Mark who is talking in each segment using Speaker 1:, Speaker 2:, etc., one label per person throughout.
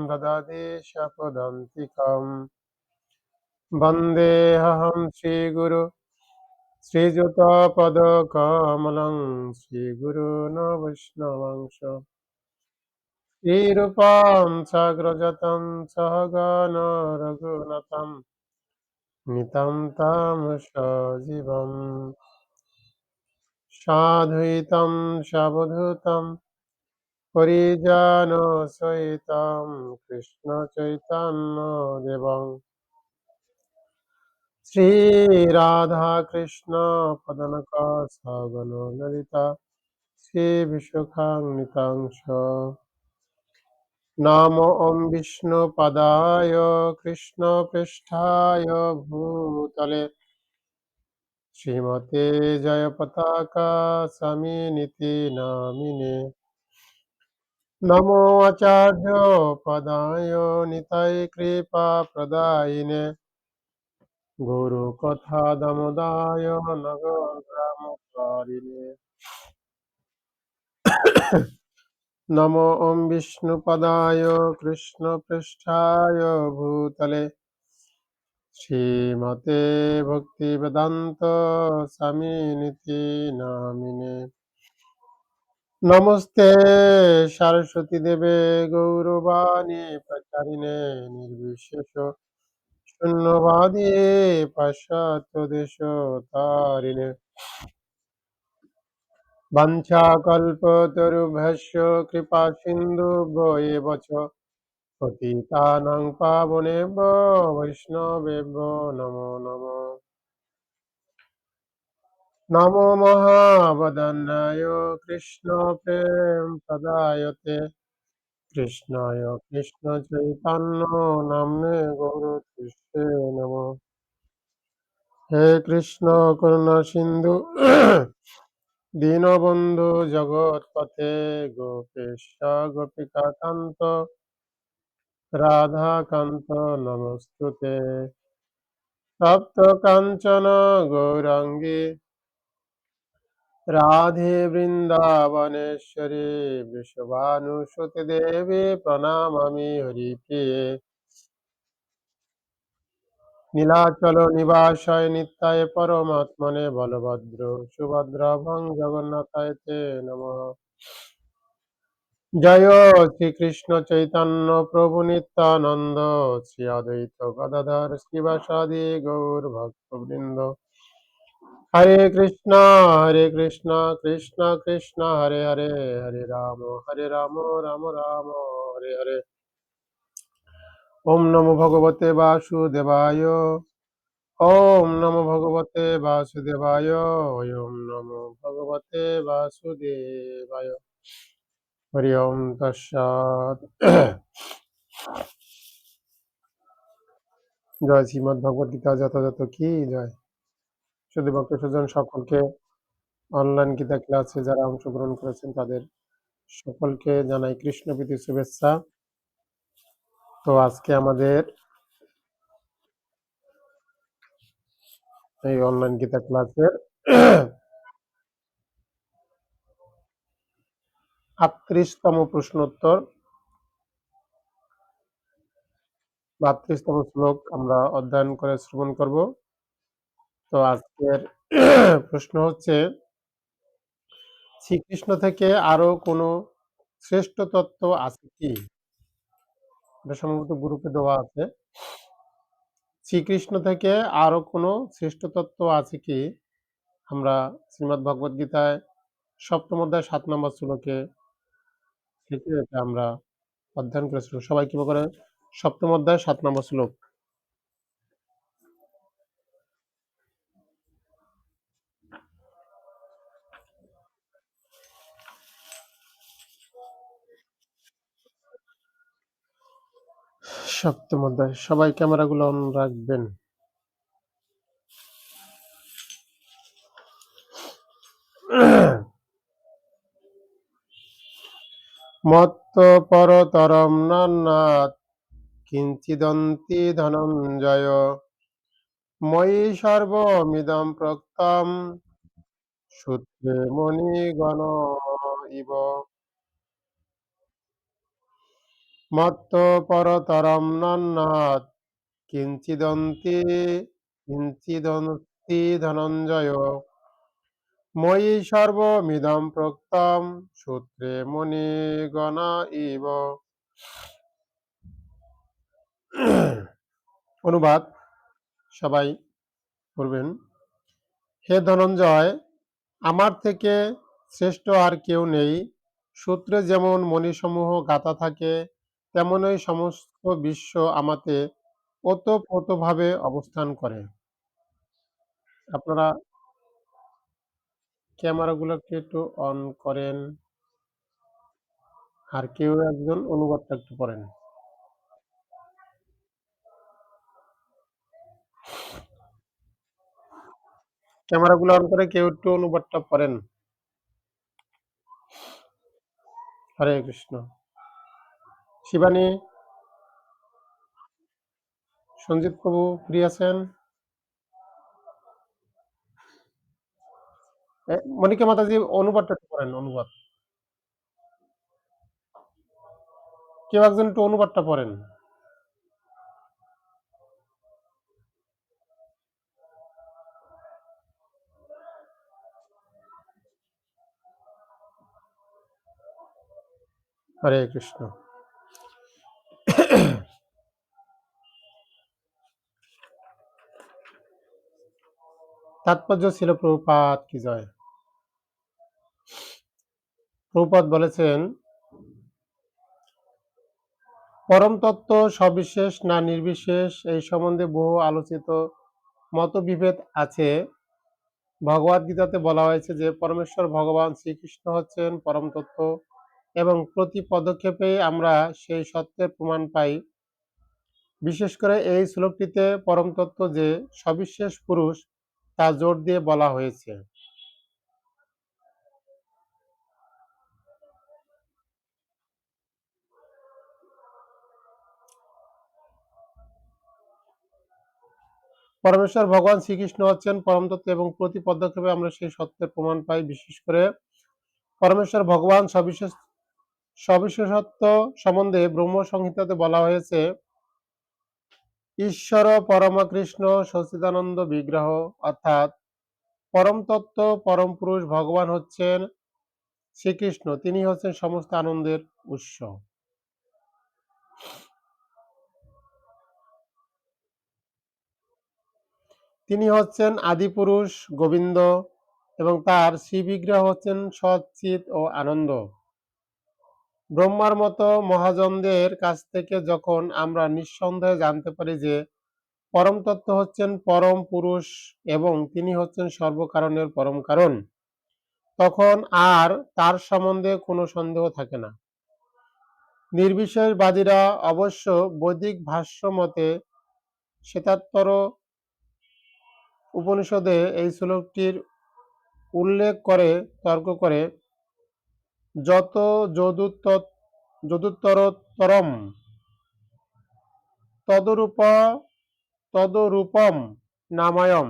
Speaker 1: ददाति शपदन्तिकम् वन्देऽहं श्रीगुरु श्रीयुतपदकमलं श्रीगुरून् वैष्णवांश श्रीरूपं साग्रजातं सहगण रघुनाथं नितं तं सजीवम् साद्वैतं सावधूतं परिजनसहितं कृष्णचैतन्यदेवं श्रीराधाकृष्णपदानकसगण ललिता श्रीविशाखान्वितांश नमो ॐ विष्णुपदाय कृष्णपृष्ठाय भूतले श्रीमते जयपताका स्वामिनिति नामिने नमो आचार्योपदाय निताय कृपाप्रदायिने गुरुकथा दामोदाय नगरग्रामकारिणे नमो ॐ विष्णुपदाय कृष्णपृष्ठाय भूतले श्रीमते भक्तिवेदान्त स्वामिनिति नामिने नमस्ते सरस्वती देवे गौरवाणी प्रचारिणे निर्विशेष शून्यवादी पाश्चात्यदेशतारिणे वाञ्छाकल्पतरुभ्यश्च कृपासिन्धुभ्यो एव च पतितानां पावनेभ्यो वैष्णवेभ्यो नमो नमः नमो महावदन्याय कृष्णप्रेमप्रदायते कृष्णाय कृष्णचैतन्य नाम्ने गौरतीष्ठे नमः हे कृष्ण करुणा सिन्धु दीनबन्धु जगत्पते गोपेश गोपिकान्त राधाकान्त नमोऽस्तुते तप्तकाञ्चन गौराङ्गी राधे वृन्दावनेश्वरी वृषभानुसुते देवी प्रणमामि हरिप्रिये নীলাচল নিবাসায় নিত্যায় পরমাত্মনে বলভদ্র সুভদ্রাভং জগন্নাথায় তে নমঃ জয় শ্রীকৃষ্ণ চৈতন্য প্রভু নিত্যানন্দ শ্রী অদ্বৈত গদাধর শিবাসাদি গৌর ভক্তবৃন্দ হরে কৃষ্ণ কৃষ্ণ কৃষ্ণ হরে হরে হরে রাম রাম রাম হরে হরে ওম নমো ভগবতে বাসুদেবায় ওম নমো ভগবতে বাসুদেবায় ওম নমো ভগবতে বাসুদেবায় হরি ওম তৎসৎ জয় শ্রীমদ্ ভগবদ গীতা যথাযথ কি জয় শুধু ভক্ত সুজন সকলকে অনলাইন গীতা ক্লাসে যারা অংশগ্রহণ করেছেন তাদের সকলকে জানাই কৃষ্ণ প্রীতি শুভেচ্ছা। তো আজকে আমাদের এই অনলাইন গীতা ক্লাসের ৩৮তম প্রশ্নোত্তর ৩২তম শ্লোক আমরা অধ্যয়ন করে শ্রবণ করব। তো আজকের প্রশ্ন হচ্ছে শ্রীকৃষ্ণ থেকে আরো কোনো শ্রেষ্ঠ তত্ত্ব আছে কি? এটা সম্ভবত গ্রুপে দেওয়া আছে। শ্রীকৃষ্ণ থেকে আরো কোনো শ্রেষ্ঠ তত্ত্ব আছে কি? আমরা শ্রীমদ্ ভগবদ গীতায় ৭ম অধ্যায় ৭ নম্বর শ্লোকে থেকে এটা আমরা অধ্যয়ন করেছিলাম। সবাই কি করে ৭ম অধ্যায় ৭ নম্বর শ্লোক। সপ্তম অধ্যায় সবাই ক্যামেরাগুলো অন রাখবেন। মত্ত পরতরম নান্নাৎ কিঞ্চিদন্তি ধনঞ্জয় ময়ি সর্বমিদং প্রোক্তম সূত্রে মণিগণ ইব। মত্ত পরতরম নন্যৎ কিঞ্চিদন্তি ধনঞ্জয় ময়ি সর্বমিদং প্রোক্তম সূত্রে মুনিগণা ইব। অনুবাদ সবাই করবেন। হে ধনঞ্জয়, আমার থেকে শ্রেষ্ঠ আর কেউ নেই। সূত্রে যেমন মণিসমূহ গাঁথা থাকে, তেমনই সমস্ত বিশ্ব আমাতে ওতপ্রোতভাবে অবস্থান করে। আপনারা ক্যামেরাগুলোকে একটু অন করেন, আর কেউ একজন অনুবাদটা একটু পড়েন। ক্যামেরাগুলো অন করে কেউ একটু অনুবাদটা পড়েন। হরে কৃষ্ণ। শিবানী, সঞ্জিত প্রভু ফ্রি আছেন? মনিকা মাতাজি অনুবাদটা একটু পড়েন, অনুবাদ। কেউ একজন একটু অনুবাদটা পড়েন। হরে কৃষ্ণ। তাৎপর্য ছিল প্রভুপাদ কি জয়। প্রভুপাদ বলেছেন, পরম তত্ত্ব সবিশেষ না নির্বিশেষ এই সম্বন্ধে বহু আলোচিত মতবিভেদ আছে। ভগবদ্গীতাতে বলা হয়েছে যে পরমেশ্বর ভগবান শ্রীকৃষ্ণ হচ্ছেন পরম তত্ত্ব এবং প্রতি পদক্ষেপে আমরা সেই সত্যের প্রমাণ পাই। বিশেষ করে এই শ্লোকটিতে পরম তত্ত্ব যে সবিশেষ পুরুষ তা জোর দিয়ে বলা হয়েছে। পরমেশ্বর ভগবান শ্রীকৃষ্ণ হচ্ছেন পরম তত্ত্ব এবং প্রতি পদক্ষেপে আমরা সেই সত্যের প্রমাণ পাই। বিশেষ করে পরমেশ্বর ভগবান সবিশেষত্ব সম্বন্ধে ব্রহ্ম সংহিতাতে বলা হয়েছে, ঈশ্বর পরম কৃষ্ণ সচ্চিদানন্দ বিগ্রহ, অর্থাৎ পরম তত্ত্ব পরম পুরুষ ভগবান হচ্ছেন শ্রীকৃষ্ণ, তিনি হচ্ছেন সমস্ত আনন্দের উৎস। তিনি হচ্ছেন আদিপুরুষ গোবিন্দ এবং তার শ্রীবিগ্রহ হচ্ছেন সচ্চিৎ ও আনন্দ। ব্রহ্মার মতো মহাজনদের কাছ থেকে যখন আমরা নিঃসন্দেহে জানতে পারি যে পরম তত্ত্ব হচ্ছেন পরম পুরুষ এবং তিনি হচ্ছেন সর্বকারণের পরম কারণ, তখন আর তার সম্বন্ধে কোনো সন্দেহ থাকে না। নির্বিশেষবাদীরা অবশ্য বৈদিক ভাষ্য মতে শ্বেতাত্তর উপনিষদে এই শ্লোকটির উল্লেখ করে তর্ক করে, যত যদুত্তরোত্তরম তদরূপম নামায়ম।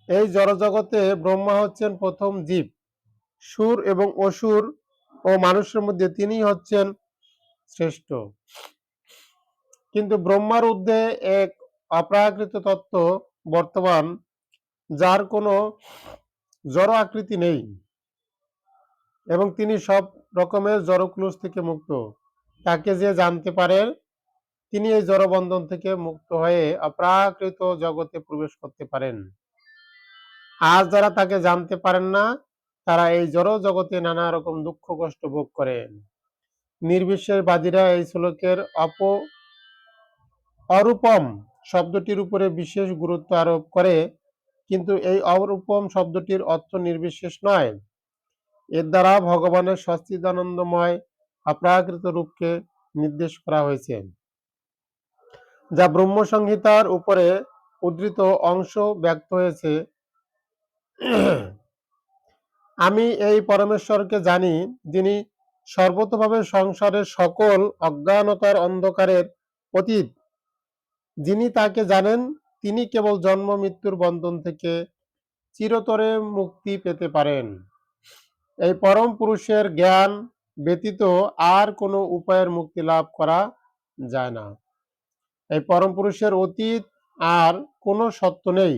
Speaker 1: এই জড়জগতে ব্রহ্মা হচ্ছেন প্রথম জীব। সুর এবং অসুর ও মানুষের মধ্যে তিনিই হচ্ছেন শ্রেষ্ঠ। কিন্তু ব্রহ্মার ঊর্ধ্বে এক অপ্রাকৃত তত্ত্ব বর্তমান, যার কোনো জড় আকৃতি নেই এবং তিনি সব রকমের জড়ক্লুশ থেকে মুক্ত। তাকে যে জানতে পারে তিনি এই জড়বন্ধন থেকে মুক্ত হয়ে অপ্রাকৃত জগতে প্রবেশ করতে পারেন। আর যারা তাকে জানতে পারেন না, তারা এই জড় জগতে নানা রকম দুঃখ কষ্ট ভোগ করেন। নির্বিশেষবাদীরা এই শ্লোকের অরূপম শব্দটির উপরে বিশেষ গুরুত্ব আরোপ করে, কিন্তু এই অরূপম শব্দটির অর্থ নির্বিশেষ নয়। এর দ্বারা ভগবানের সচ্চিদানন্দময় অপ্রাকৃত রূপকে নির্দেশ করা হয়েছে, যা ব্রহ্ম সংহিতার উপরে উদ্ধৃত অংশ ব্যক্ত হয়েছে। আমি এই পরমেশ্বরকে জানি, যিনি সর্বতোভাবে সংসারের সকল অজ্ঞানতার অন্ধকারের অতীত। যিনি তাকে জানেন, তিনি কেবল জন্ম মৃত্যুর বন্ধন থেকে চিরতরে মুক্তি পেতে পারেন। এই পরম পুরুষের জ্ঞান ব্যতীত আর কোনো উপায়ের মুক্তি লাভ করা যায় না। এই পরম পুরুষের অতীত আর কোনো সত্য নেই।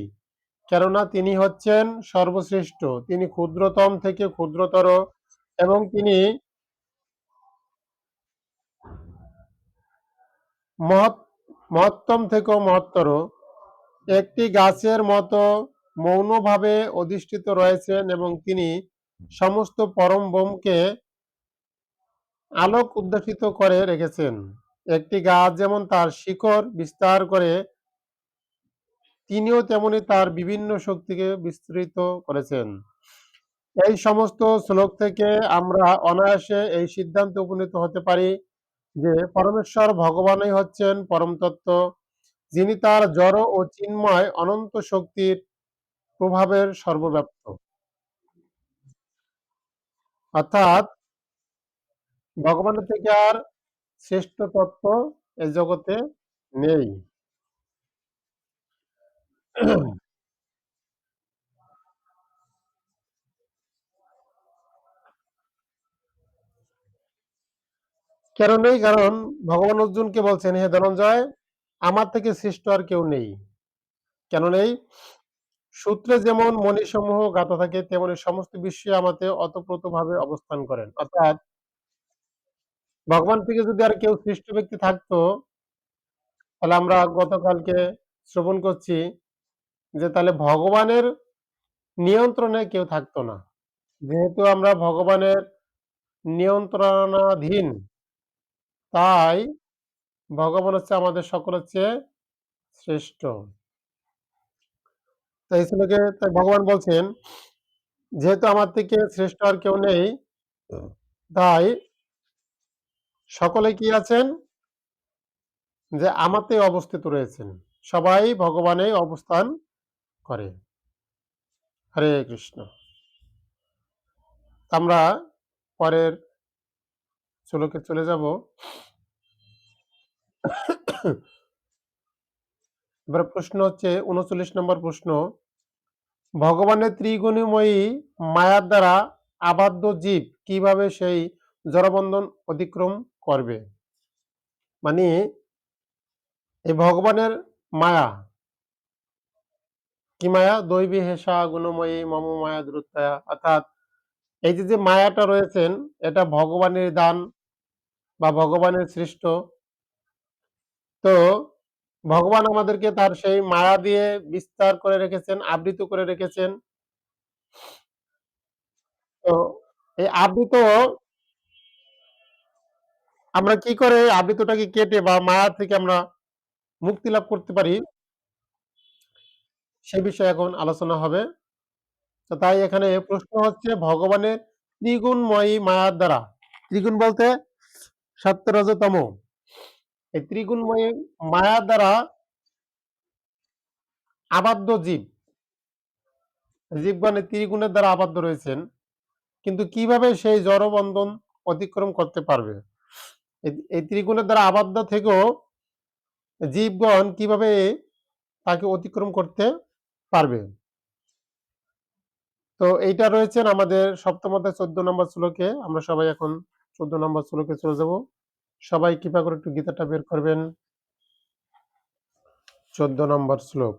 Speaker 1: কেননা তিনি হচ্ছেন সর্বশ্রেষ্ঠ। তিনি ক্ষুদ্রতম থেকে ক্ষুদ্রতর এবং তিনি মহৎ মহত্তম থেকেও মহত্তর। একটি গাছের মতো মৌনভাবে অধিষ্ঠিত রয়েছেন এবং তিনি সমস্ত পরম বোমকে আলোক উদ্ভাসিত করে রেখেছেন। একটি গাছ যেমন তার শিকড় বিস্তার করে, তিনিও তেমনি তার বিভিন্ন শক্তিকে বিস্তৃত করেছেন। এই সমস্ত শ্লোক থেকে আমরা অনায়াসে এই সিদ্ধান্তে উপনীত হতে পারি যে পরমেশ্বর ভগবানই হচ্ছেন পরম তত্ত্ব, যিনি তার জড় ও চিন্ময় অনন্ত শক্তির প্রভাবের সর্বব্যাপ্ত। অর্থাৎ ভগবানের থেকে আর শ্রেষ্ঠ তত্ত্ব এই জগতে নেই। কেন নেই? কারণ ভগবান অর্জুনকে বলছেন, হে ধনঞ্জয়, আমার থেকে শ্রেষ্ঠ আর কেউ নেই। কেন নেই? সূত্রে যেমন মণিসমূহ গাঁথা থাকে, তেমনি সমস্ত বিশ্বই আমাতে ওতপ্রোতভাবে অবস্থান করেন। অর্থাৎ ভগবান থেকে যদি আর কেউ শ্রেষ্ঠ ব্যক্তি থাকতো, তাহলে আমরা গতকালকে শ্রবণ করছি যে তাহলে ভগবানের নিয়ন্ত্রণে কেউ থাকতো না। যেহেতু আমরা ভগবানের নিয়ন্ত্রণাধীন, তাই ভগবান হচ্ছে আমাদের সকলের চেয়ে শ্রেষ্ঠ। তাই শ্লোকে তাই ভগবান বলছেন, যেহেতু আমার থেকে শ্রেষ্ঠ আর কেউ নেই, তাই সকলে কি আছেন? যে আমাতেই অবস্থিত রয়েছেন। সবাই ভগবানেই অবস্থান করে। হরে কৃষ্ণ। আমরা পরের শ্লোকে চলে যাব। এবার প্রশ্ন হচ্ছে ৩৯ নম্বর প্রশ্ন। ভগবানের ত্রিগুণময়ী মায়ার দ্বারা আবদ্ধ জীব কিভাবে সেই জড়বন্ধন অতিক্রম করবে? মানে এই ভগবানের মায়া, কি মায়া? দৈবী হেষা গুণময়ী মম মায়া দুরত্বয়া। অর্থাৎ এই যে মায়াটা রয়েছেন, এটা ভগবানের দান বা ভগবানের সৃষ্ট। তো ভগবান আমাদেরকে তার সেই মায়া দিয়ে বিস্তার করে রেখেছেন, আবৃত করে রেখেছেন। তো এই আবৃত আমরা কি করে এই আবৃতটাকে কেটে বা মায়া থেকে আমরা মুক্তি লাভ করতে পারি, সে বিষয়ে এখন আলোচনা হবে। তো তাই এখানে প্রশ্ন হচ্ছে ভগবানের ত্রিগুণময়ী মায়ার দ্বারা, ত্রিগুণ বলতে সত্য রজ তম। এই ত্রিগুণময়ী মায়ার দ্বারা আবদ্ধ জীব, জীবগণ এই ত্রিগুণের দ্বারা আবদ্ধ রয়েছেন। কিন্তু কিভাবে সেই জড়বন্ধন অতিক্রম করতে পারবে? এই ত্রিগুণের দ্বারা আবদ্ধ থেকেও জীবগণ কিভাবে তাকে অতিক্রম করতে পারবে? তো এইটা রয়েছেন আমাদের সপ্তম অধ্যায় ১৪ নম্বর শ্লোকে। আমরা সবাই এখন ১৪ নম্বর শ্লোকে চলে যাব। সবাই কৃপা করে একটু গীতাটা বের করবেন। ১৪ নম্বর শ্লোক।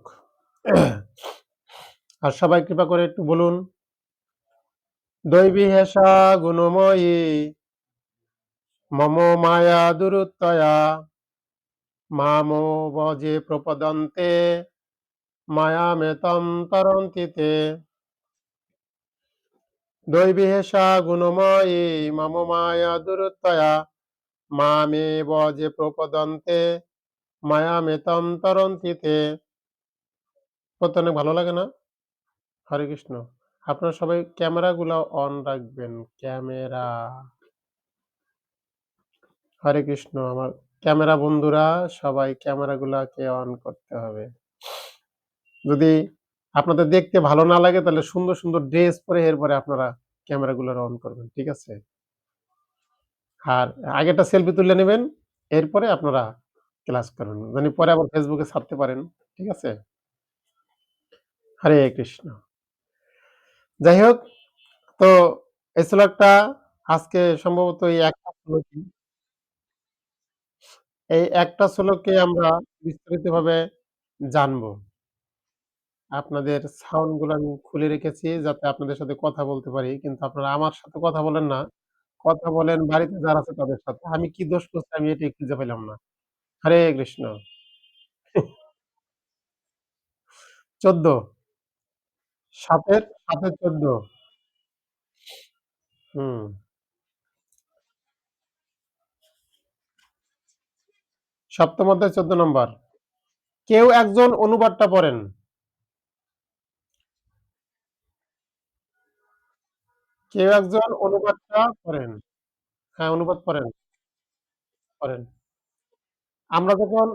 Speaker 1: আর সবাই কৃপা করে একটু বলুন। দৈবী হেষা গুণময়ী মম মায়া দুরুত্তয়া মামো বজে প্রপদন্তে মায়ামেতম তরন্তি তে। দৈবী হেষা গুণময়ী মম মায়া দুরুত্তয়া মামেব যে প্রপদন্তে মায়ামেতম তরন্তি তে। পড়তে অনেক ভালো লাগে না? হরে কৃষ্ণ। আপনারা সবাই ক্যামেরাগুলা অন রাখবেন। ক্যামেরা। হরে কৃষ্ণ। আমার ক্যামেরা বন্ধুরা সবাই ক্যামেরাগুলাকে অন করতে হবে। যদি আপনাদের দেখতে ভালো না লাগে তাহলে সুন্দর, সুন্দর ড্রেস পরে এরপরে আপনারা ক্যামেরাগুলার অন করবেন। ঠিক আছে? আর আগে একটা সেলফি তুলে নিবেন। এরপরে আপনারা ক্লাস করবেন। জানি পরে আবার Facebook এ ছাড়তে পারেন। ঠিক আছে? হরে কৃষ্ণ। যাই হোক, তো এই শ্লোকটা আজকে সম্ভবত এই একটা শ্লোকে আমরা বিস্তারিতভাবে জানবো। আপনাদের সাউন্ড গুলো আমি খুলে রেখেছি যাতে আপনাদের সাথে কথা বলতে পারি। কিন্তু আপনারা আমার সাথে কথা বলেন না। কথা বলেন বাড়িতে যারা আছে তাদের সাথে। আমি কি দোষ করছি আমি এটাই খুঁজে পাইলাম না। হরে কৃষ্ণ। ১৪ ৭ এর ১৪ হুম। সপ্তম অধ্যায় ১৪ নম্বর। কেউ একজন অনুবাদটা পড়েন। কেউ একজন অনুবাদটা পড়েন। হ্যাঁ, অনুবাদ পড়েন, পড়েন। আমরা যখন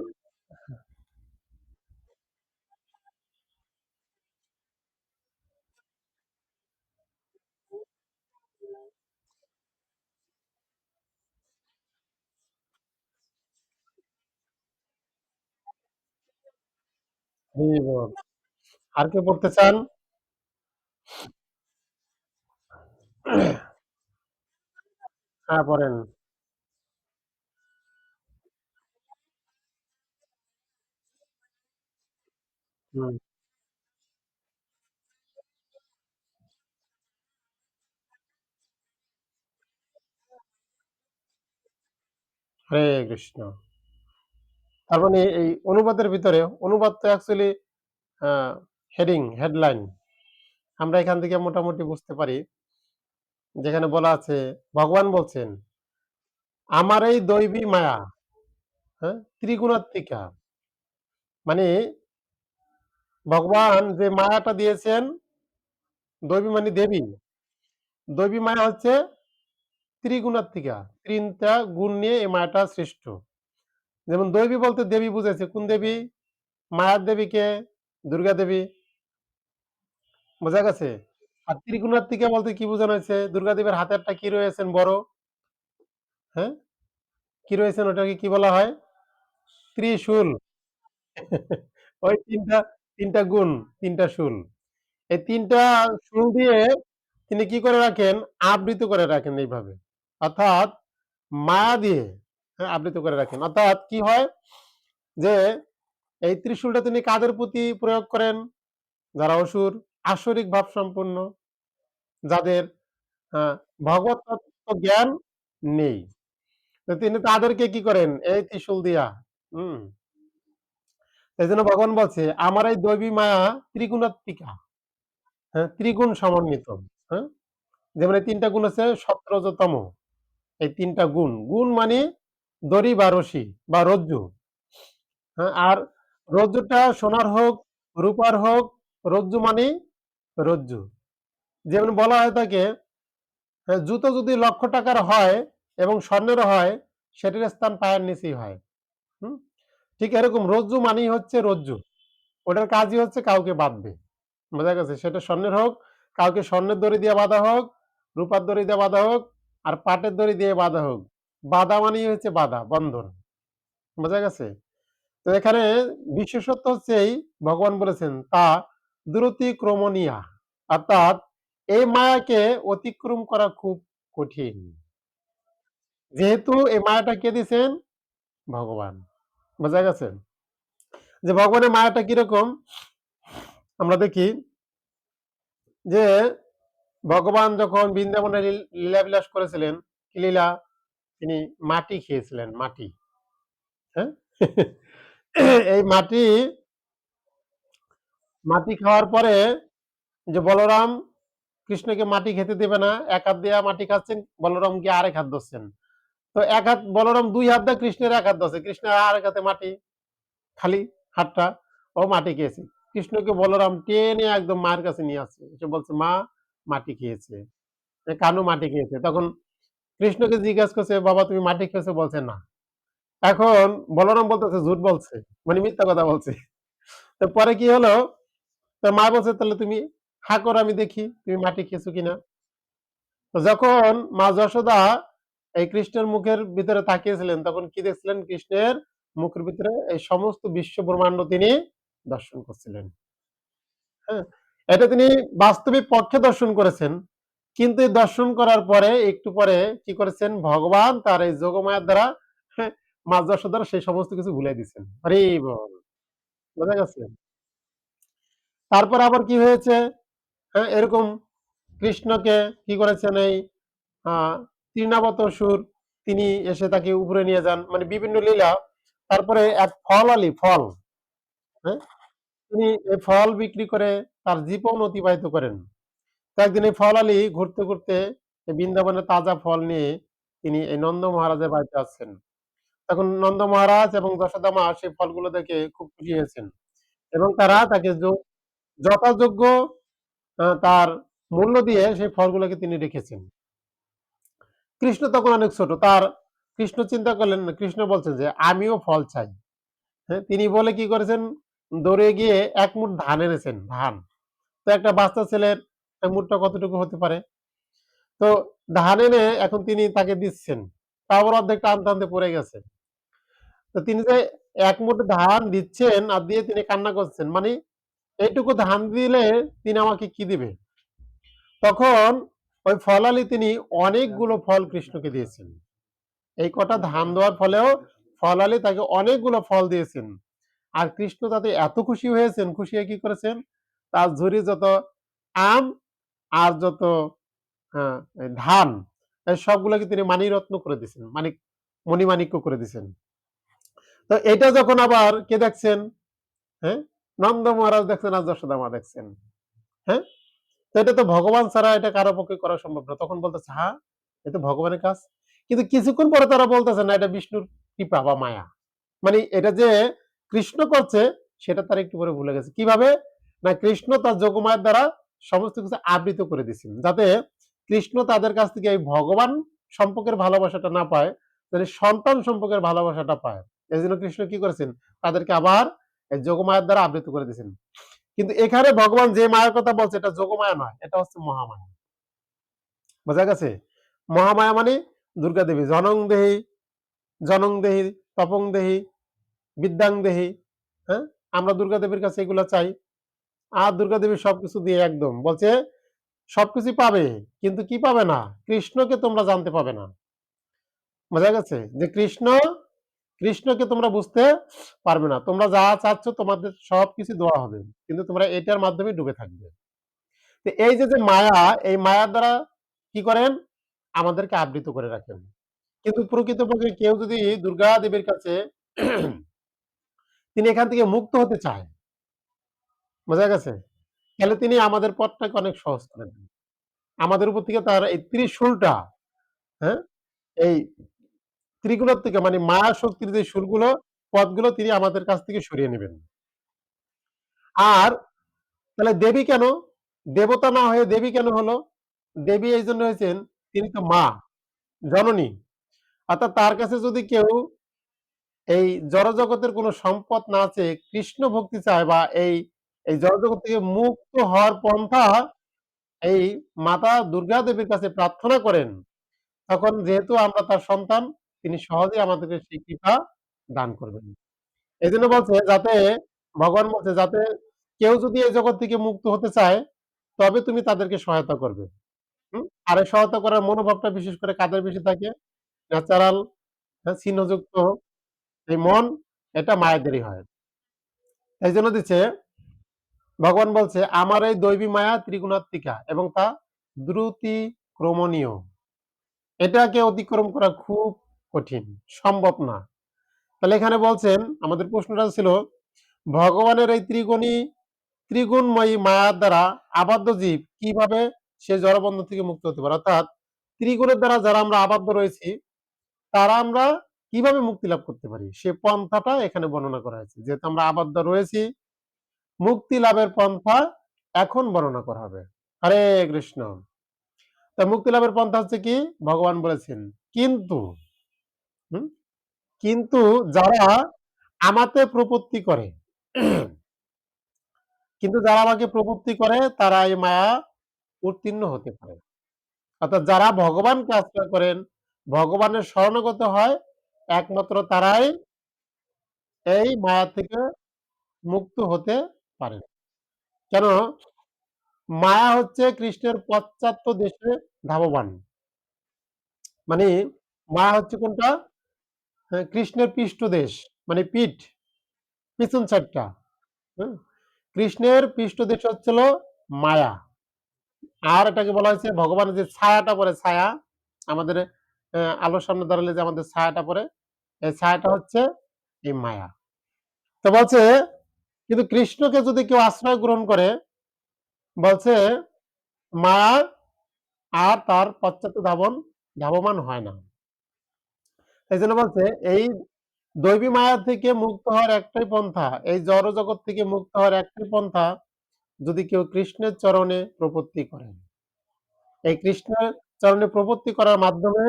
Speaker 1: জি বল। আর কেউ পড়তে চান? হ্যাঁ, পড়েন। হুম, হরে কৃষ্ণ। তার মানে এই অনুবাদের ভিতরে অনুবাদ তো অ্যাকচুয়ালি আ হেডলাইন। আমরা এখান থেকে মোটামুটি বুঝতে পারি যেখানে বলা আছে ভগবান বলছেন, "আমার এই দৈবী মায়া, হ্যাঁ? ত্রিগুণাত্মিকা।" মানে ভগবান যে মায়াটা দিয়েছেন, দৈবী মানে দেবী। দৈবী মায়া হচ্ছে ত্রিগুণাত্মিকা। ৩ টা গুণ নিয়ে এই মায়াটা সৃষ্ট। যেমন দৈবী বলতে দেবী বুঝাইছে। কোন দেবী? মায়ার দেবী কে? দুর্গা দেবী। বোঝা গেছে? আর ত্রিগুণাত্মিকা বলতে কি বোঝানো হয়েছে? দুর্গা দেবীর হাতেরটা কি রয়েছেন বড়? হ্যাঁ? কি রয়েছেন ওটাকে কি বলা হয়? ত্রিশূল। ওই ৩ টা গুণ, ৩ টা শুল। এই ৩ টা শুল দিয়ে তিনি কি করে রাখেন? আবৃত করে রাখেন এইভাবে। অর্থাৎ মায়া দিয়ে হ্যাঁ, আবৃত করে রাখেন। অর্থাৎ কি হয়? যে এই ত্রিশূলটা তিনি কাদের প্রতি প্রয়োগ করেন? যারা অসুর, আসরিক ভাবসম্পন্ন, যাদের আ ভগবত তত্ত্ব জ্ঞান নেই। তো তিনি তাদেরকে কি করেন? এই ত্রিশূল দিয়া হুম? এজন্য ভগবান বলছে, "আমার এই দৈবী মায়া ত্রিগুণাত্মিকা।" হ্যাঁ? ত্রিগুণ সমন্বিত। হ্যাঁ? যেমন এই ৩ টা গুণ আছে সৎ, রজ, তম। এই ৩ টা গুণ। গুণ মানে দড়ি বা রশি বা রজ্জু। হ্যাঁ? আর রজ্জুটা সোনার হোক, রূপার হোক, রজ্জু মানেই রজ্জু। যেমন বলা হয়ে থাকে, জুতো যদি ৳১,০০,০০০ হয় এবং স্বর্ণেরও হয়, সেটির স্থান পায়ের নিচেই হয়। হুম? ঠিক এরকম রজ্জু মানেই হচ্ছে রজ্জু। ওটার কাজই হচ্ছে কাউকে বাঁধবে। বোঝা গেছে? সেটা স্বর্ণের হোক, কাউকে স্বর্ণের দড়ি দিয়ে বাঁধা হোক, রূপার দড়ি দিয়ে বাঁধা হোক, আর পাটের দড়ি দিয়ে বাঁধা হোক। বাঁধা মানেই হচ্ছে বাঁধা, বন্ধন। বোঝা গেছে? তো এখানে বিশেষত্ব হচ্ছে এই ভগবান বলেছেন, "তা দুরতিক্রমণীয়া।" অর্থাৎ এই মায়াকে অতিক্রম করা খুব কঠিন। যেহেতু এই মায়াটা কে দিছেন? ভগবান। বোঝা গেছে? যে ভগবানের মায়াটা কিরকম? আমরা দেখি যে ভগবান যখন বৃন্দাবনে লীলাবিলাস করেছিলেন, কি লীলা? তিনি মাটি খেয়েছিলেন, মাটি। হ্যাঁ? এই মাটি খাওয়ার পরে যে বলরাম কৃষ্ণকে মাটি খেতে দেবে না, এক হাত দিয়া মাটি খাচ্ছেন, বলরাম গিয়ে আরেক হাত ধরছেন। তো এক হাত বলরাম ২ হাত দেয়, কৃষ্ণের ১ হাত ধরছে। কৃষ্ণের আরেক হাতে মাটি, খালি হাতটা, ও মাটি খেয়েছে। কৃষ্ণকে বলরাম টেনে একদম মায়ের কাছে নিয়ে আসছে। এসে বলছে, "মা মাটি খেয়েছে। কানু মাটি খেয়েছে।" তখন কৃষ্ণকে জিজ্ঞেস করছে, "বাবা তুমি মাটি খেয়েছো?" বলছে, "না।" এখন বলরাম বলতেছে ঝুট বলছে। মানে মিথ্যা কথা বলছে। তো পরে কি হলো? তো মা বলছে, "তাহলে তুমি হা করো আমি দেখি তুমি মাটি খেয়েছো কিনা?" তো যখন মা যশোদা এই কৃষ্ণের মুখের ভিতরে তাকিয়েছিলেন, তখন কি দেখছিলেন? কৃষ্ণের মুখের ভিতরে এই সমস্ত বিশ্ব ব্রহ্মাণ্ড তিনি দর্শন করছিলেন। হ্যাঁ? এটা তিনি বাস্তবিক পক্ষে দর্শন করেছেন। কিন্তু এই দর্শন করার পরে একটু পরে কি করেছেন? ভগবান তার এই যোগমায়ার দ্বারা হ্যাঁ, মাঝ দশার দ্বারা সেই সমস্ত কিছু ভুলাই দিছেন। হরি বল! বোঝা গেছে? তারপরে আবার কি হয়েছে? হ্যাঁ, এরকম কৃষ্ণকে কি করেছেন এই আ তৃণাবতাসুর তিনি এসে তাকে উপরে নিয়ে যান। মানে বিভিন্ন লীলা। তারপরে এক ফল, হ্যাঁ? তিনি এই ফল বিক্রি করে তার জীবন অতিবাহিত করেন। তো একদিন এই ফল আলী ঘুরতে এই বৃন্দাবনের তাজা ফল নিয়ে তিনি এই নন্দ মহারাজের বাড়িতে আসছেন। তখন নন্দ মহারাজ এবং যশোদা মা সেই ফলগুলো দেখে খুব খুশি হয়েছেন এবং তারা তাকে যথাযোগ্য তার মূল্য দিয়ে সেই ফলগুলোকে তিনি রেখেছেন। কৃষ্ণ তখন অনেক ছোট। কৃষ্ণ চিন্তা করলেন কৃষ্ণ বলছেন যে, "আমিও ফল চাই।" হ্যাঁ? তিনি বলে কি করেছেন, দৌড়ে গিয়ে ১ মুঠ ধান এনেছেন, ধান। তো একটা বাচ্চা ছেলের মুঠটা কতটুকু হতে পারে? তো ধান এনে এখন তিনি তাকে দিচ্ছেন। তাও আবার অর্ধেকটা টানতে পড়ে গেছে। তো তিনি যে ১ মুঠ ধান দিচ্ছেন আর দিয়ে তিনি কান্না করছেন। মানে এইটুকু ধান দিলে তিনি আমাকে কি দিবে? তখন ওই ফলালি তিনি অনেকগুলো ফল কৃষ্ণকে দিয়েছেন। এই কটা ধান দেওয়ার ফলেও ফলালি তাকে অনেকগুলো ফল দিয়েছেন। আর কৃষ্ণ তাতে এত খুশি হয়েছেন, খুশি হয়ে কি করেছেন? তার ঝুড়ি যত আম আর যত ধান সবগুলোকে তিনি মানিরত্ন করে দিছেন। মণিমাণিক্য করে দিছেন। তো এটা যখন আবার কে দেখছেন? হ্যাঁ? নন্দ মহারাজ দেখছেন আর যশোদা মা দেখছেন। হ্যাঁ? তো এটা তো ভগবান ছাড়া এটা কারো পক্ষে করা সম্ভব না। তখন বলতেছে, "হ্যাঁ, এ তো ভগবানের কাজ।" কিন্তু কিছুক্ষণ পরে তারা বলতেছে, "না, এটা বিষ্ণুর কৃপা বা মায়া।" মানে এটা যে কৃষ্ণ করছে সেটা তারা একটু পরে ভুলে গেছে। কিভাবে? না কৃষ্ণ তার যোগমায়ার দ্বারা সমস্ত কিছু আবৃত করে দিছেন। যাতে কৃষ্ণ তাদের কাছ থেকে এই ভগবান সম্পর্কের ভালোবাসাটা না পায়, যাতে সন্তান সম্পর্কের ভালোবাসাটা পায়। এজন্য কৃষ্ণ কি করেছেন? তাদেরকে আবার এই যোগমায়ার দ্বারা আবৃত করে দিয়েছেন। কিন্তু এখানে ভগবান যে মায়ার কথা বলছে এটা যোগমায়া নয়, এটা হচ্ছে মহামায়া। বোঝা গেছে? মহামায়া মানে দুর্গা দেবী। জনং দেহি, তপং দেহি, বিদ্যাং দেহি। হ্যাঁ? আমরা দুর্গা দেবীর কাছে এগুলা চাই। আর দুর্গা দেবী সবকিছু দিয়ে একদম বলছে সবকিছুই পাবে। কিন্তু কি পাবে না? কৃষ্ণকে তোমরা জানতে পাবে না। বোঝা গেছে? যে কৃষ্ণকে তোমরা বুঝতে পারবে না। তোমরা যা চাচ্ছ তোমাদের সবকিছু দেওয়া হবে। কিন্তু তোমরা এটার মাধ্যমে ডুবে থাকবে। তো এই যে মায়া, এই মায়ার দ্বারা কি করেন? আমাদেরকে আবৃত করে রাখেন। কিন্তু প্রকৃতপক্ষে কেউ যদি দুর্গা দেবীর কাছে তিনি এখান থেকে মুক্ত হতে চায়, বোঝা গেছে? তাহলে তিনি আমাদের পথটাকে অনেক সহজ করে দেন। আমাদের উপর থেকে তার এই ত্রিশূলটা, হ্যাঁ? এই ত্রিগুণের থেকে মানে মায়া শক্তির যে শুলগুলো, পথগুলো তিনি আমাদের কাছ থেকে সরিয়ে নিবেন। আর তাহলে দেবী কেন? দেবতা না হয়ে দেবী কেন হলো? দেবী এইজন্য হয়েছেন, তিনি তো মা, জননী। অর্থাৎ তার কাছে যদি কেউ এই জড়জগতের কোন সম্পদ না চেয়ে কৃষ্ণ ভক্তি চায় বা এই জড়জগৎ থেকে মুক্ত হওয়ার পন্থা এই মাতা দুর্গা দেবীর কাছে প্রার্থনা করেন, তখন যেহেতু আমরা তার সন্তান, তিনি সহজেই আমাদেরকে সেই কৃপা দান করবেন। এজন্য বলছে যাতে ভগবান বলছে যাতে কেউ যদি এই জগৎ থেকে মুক্ত হতে চায়, তবে তুমি তাদেরকে সহায়তা করবে। হুম? আর এই সহায়তা করার মনোভাবটা বিশেষ করে কাদের বেশি থাকে? ন্যাচারাল চিহ্নযুক্ত এই মন, এটা মায়েদেরই হয়। এইজন্য দিচ্ছে ভগবান বলছে, "আমার এই দৈবী মায়া ত্রিগুণাত্মিকা এবং তা দ্রুতিক্রমণীয়। এটাকে অতিক্রম করা খুব কঠিন, সম্ভব না।" তাহলে এখানে বলছেন, আমাদের প্রশ্নটা ছিল, ভগবানের এই ত্রিগুণময়ী মায়ার দ্বারা আবদ্ধ জীব কিভাবে সে জড়বন্ধন থেকে মুক্ত হতে পারে? অর্থাৎ ত্রিগুণের দ্বারা যারা আমরা আবদ্ধ রয়েছি, তারা আমরা কিভাবে মুক্তি লাভ করতে পারি? সে পন্থাটা এখানে বর্ণনা করা হয়েছে। যেহেতু আমরা আবদ্ধ রয়েছি, মুক্তি লাভের পন্থা এখন বর্ণনা করা হবে। হরে কৃষ্ণ। তা মুক্তি লাভের পন্থা হচ্ছে কি? ভগবান বলেছেন, কিন্তু হুম? কিন্তু যারা আমাতে প্রপত্তি করে, কিন্তু যারা আমাকে প্রপত্তি করে তারা এই মায়া উত্তীর্ণ হতে পারে। অর্থাৎ যারা ভগবানকে আশ্রয় করেন, ভগবানের শরণাগত হয়, একমাত্র তারাই এই মায়া থেকে মুক্ত হতে পারেন। কেন? মায়া হচ্ছে কৃষ্ণের পশ্চাৎ দেশে ধাবমান। মানে মায়া হচ্ছে কোনটা? হ্যাঁ, কৃষ্ণের পৃষ্ঠদেশ মানে পিঠ, পিছন সাইডটা। হুম? কৃষ্ণের পৃষ্ঠদেশ হচ্ছিল মায়া। আর এটাকে বলা হয়েছে ভগবানের যে ছায়াটা পড়ে ছায়া, আমাদের আলোর সামনে দাঁড়ালে যে আমাদের ছায়াটা পড়ে, এই ছায়াটা হচ্ছে এই মায়া। তো বলছে কিন্তু কৃষ্ণকে যদি কেউ আশ্রয় গ্রহণ করে, বলছে মায়া আর তার পশ্চাতে ধাবমান হয় না। এইজন্য বলছে এই দৈবী মায়া থেকে মুক্ত হওয়ার একটাই পন্থা, এই জড় জগৎ থেকে মুক্ত হওয়ার একটাই পন্থা, যদি কেউ কৃষ্ণের চরণে প্রপত্তি করে। এই কৃষ্ণের চরণে প্রপত্তি করার মাধ্যমে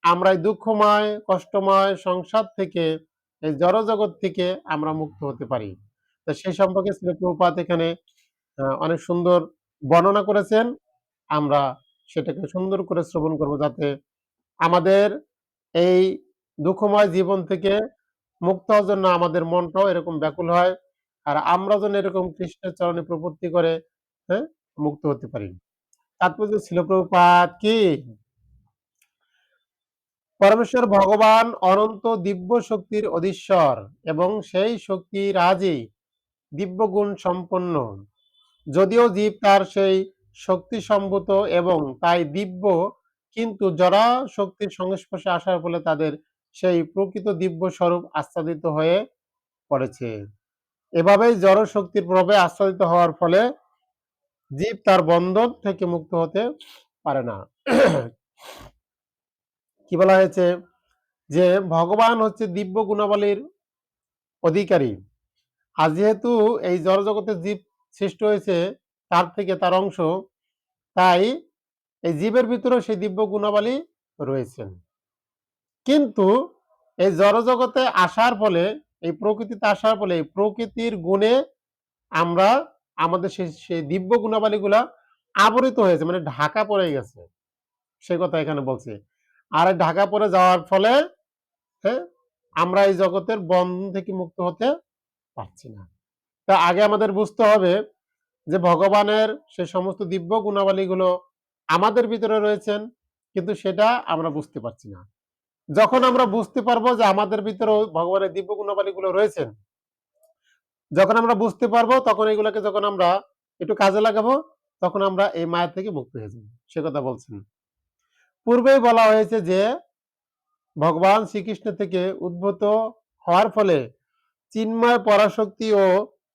Speaker 1: আমরা এই দুঃখময়, কষ্টময় সংসার থেকে, এই জড়জগৎ থেকে আমরা মুক্ত হতে পারি। তো সেই সম্পর্কে শ্রীল প্রভুপাদ এখানে অনেক সুন্দর বর্ণনা করেছেন। আমরা সেটাকে সুন্দর করে শ্রবণ করব যাতে আমাদের এই দুঃখময় জীবন থেকে মুক্ত হওয়ার জন্য আমাদের মনটাও এরকম ব্যাকুল হয়। আর আমরা যেন এরকম কৃষ্ণের চরণে প্রপত্তি করে, হ্যাঁ? মুক্ত হতে পারি। তাৎপর্য ছিল প্রভুপাদ কি? পরমেশ্বর ভগবান অনন্ত দিব্য শক্তির অধীশ্বর এবং সেই শক্তি রাজই দিব্যগুণ সম্পন্ন। যদিও জীব তার সেই শক্তি সম্ভূত এবং তাই দিব্য, কিন্তু জড়া শক্তির সংস্পর্শে আসার ফলে তাদের সেই প্রকৃত দিব্য স্বরূপ আচ্ছাদিত হয়ে পড়েছে। এভাবেই জড় শক্তির প্রভাবে আচ্ছাদিত হওয়ার ফলে জীব তার বন্ধন থেকে মুক্ত হতে পারে না। কি বলা হয়েছে? যে ভগবান হচ্ছে দিব্য গুণাবলীর অধিকারী। আর যেহেতু এই জড়জগতের জীব সৃষ্টি হয়েছে তার থেকে তার অংশ, তাই এই জীবের ভিতরেও সেই দিব্য গুণাবলী রয়েছেন। কিন্তু এই জড়জগতে আসার ফলে, এই প্রকৃতিতে আসার ফলে এই প্রকৃতির গুণে আমরা আমাদের সেই দিব্য গুণাবলীগুলা আবরিত হয়েছে মানে ঢাকা পড়ে গেছে। সে কথা এখানে বলছি। আর এই ঢাকা পড়ে যাওয়ার ফলে, হ্যাঁ, আমরা এই জগতের বন্ধন থেকে মুক্ত হতে পারছি না। তা আগে আমাদের বুঝতে হবে যে ভগবানের সে সমস্ত দিব্য গুণাবলীগুলো আমাদের ভিতরে রয়েছেন, কিন্তু সেটা আমরা বুঝতে পারছি না। যখন আমরা বুঝতে পারবো যে আমাদের ভিতরেও ভগবানের দিব্য গুণাবলীগুলো রয়েছেন, যখন আমরা বুঝতে পারবো তখন এগুলোকে যখন আমরা একটু কাজে লাগাবো, তখন আমরা এই মায়া থেকে মুক্ত হয়ে যাবো। সে কথা বলছেন। পূর্বেই বলা হয়েছে যে ভগবান শ্রীকৃষ্ণ থেকে উদ্ভূত হওয়ার ফলে চিন্ময় পরাশক্তি ও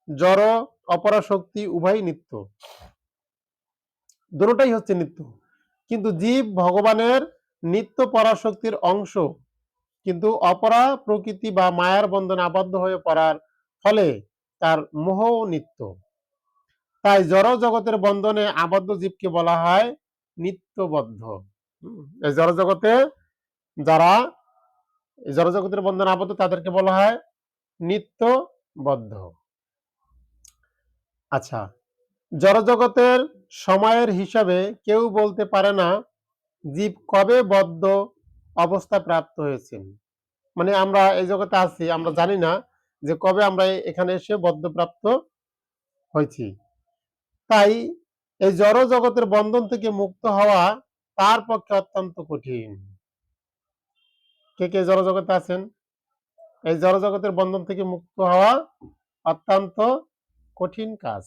Speaker 1: জড় অপরাশক্তি উভয়ই নিত্য। দুটোটাই হচ্ছে নিত্য। কিন্তু জীব ভগবানের নিত্য পরাশক্তির অংশ, কিন্তু অপরা প্রকৃতি বা মায়ার বন্ধনে আবদ্ধ হয়ে পড়ার ফলে তার মোহ নিত্য। তাই জড় জগতের বন্ধনে আবদ্ধ জীবকে বলা হয় নিত্যবদ্ধ। এই জড় জগতে যারা এই জড় জগতের বন্ধনে আবদ্ধ তাদেরকে বলা হয় নিত্যবদ্ধ। আচ্ছা, জড়জগতের সময়ের হিসাবে কেউ বলতে পারে না জীব কবে বদ্ধ অবস্থা প্রাপ্ত হয়েছেন। মানে আমরা এই জগতে আছি, আমরা জানি না যে কবে আমরা এখানে এসে বদ্ধপ্রাপ্ত হয়েছি। তাই এই জড় জগতের বন্ধন থেকে মুক্ত হওয়া তার পক্ষে অত্যন্ত কঠিন। কে কে জড় জগতে আছেন? এই জড় জগতের বন্ধন থেকে মুক্ত হওয়া অত্যন্ত কঠিন কাজ।